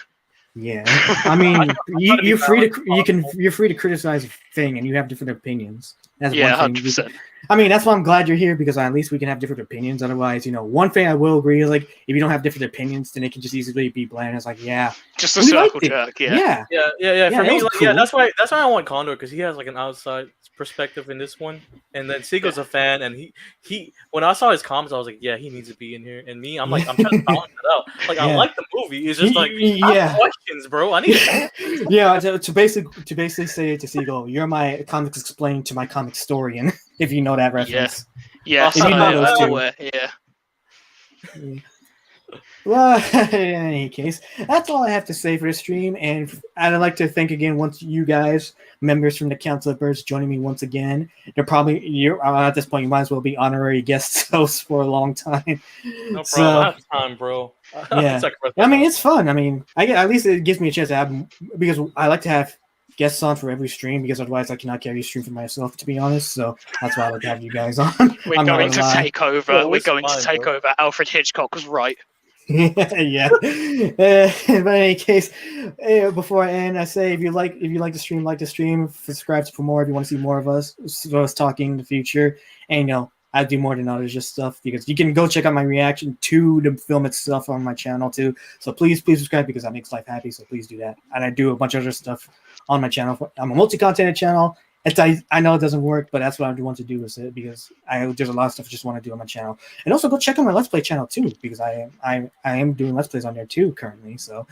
yeah. I mean, trying to be you're free balanced to you're free to criticize a thing, and you have different opinions. That's Yeah, one thing. 100%. I mean, that's why I'm glad you're here because at least we can have different opinions. Otherwise, one thing I will agree is like if you don't have different opinions, then it can just easily be bland. It's like, yeah, Just a we circle liked it. jerk, yeah. Yeah. Yeah, For it me, was like, cool. that's why I want Condor because he has like an outside perspective in this one, and then Siegel's a fan, and he when I saw his comments, I was like, yeah, he needs to be in here. And me, I'm like, I'm trying to balance it out. Like, I Yeah. like the movie. It's just like, I yeah. have questions, bro. I need to. Yeah, to basically say to Siegel, you're my comics explained to my comic historian, if you know that reference. Yes, If you know those I'm two. aware, yeah. Well, in any case, that's all I have to say for the stream, and I'd like to thank again once you guys, members from the Council of Birds, joining me once again. They're probably at this point you might as well be honorary guest hosts for a long time. No problem. So, I have time, bro. yeah. I mean, it's fun. I mean, at least it gives me a chance to have because I like to have guests on for every stream because otherwise I cannot carry a stream for myself, to be honest. So that's why I like to have you guys on. We're going to take over. Yeah, We're it's going fine, to take bro. over. Alfred Hitchcock was right. Yeah. But in any case, before I end, I say if you like the stream, like the stream, subscribe for more if you want to see more of us talking in the future. And I do more than others, just stuff because you can go check out my reaction to the film itself on my channel too. So please subscribe because that makes life happy. So please do that. And I do a bunch of other stuff on my channel. I'm a multi-content channel. I know it doesn't work, but that's what I do want to do with it because there's a lot of stuff I just want to do on my channel. And also go check out my Let's Play channel too because I am doing Let's Plays on there too currently. So,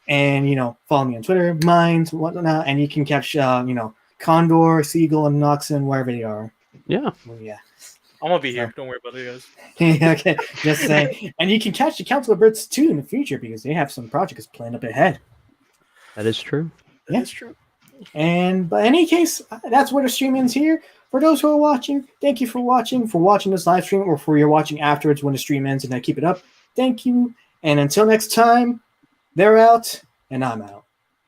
and follow me on Twitter, Minds, whatnot, and you can catch Condor, Siegel, and Noxon wherever they are. Yeah. Well, yeah. I'm gonna be here. Don't worry about it, guys. Okay, just saying. And you can catch the Council of Birds too in the future because they have some projects planned up ahead. That is true. Yeah. That's true. And but in any case, that's where the stream ends here. For those who are watching, thank you for watching this live stream, or for your watching afterwards when the stream ends and I keep it up. Thank you. And until next time, they're out and I'm out.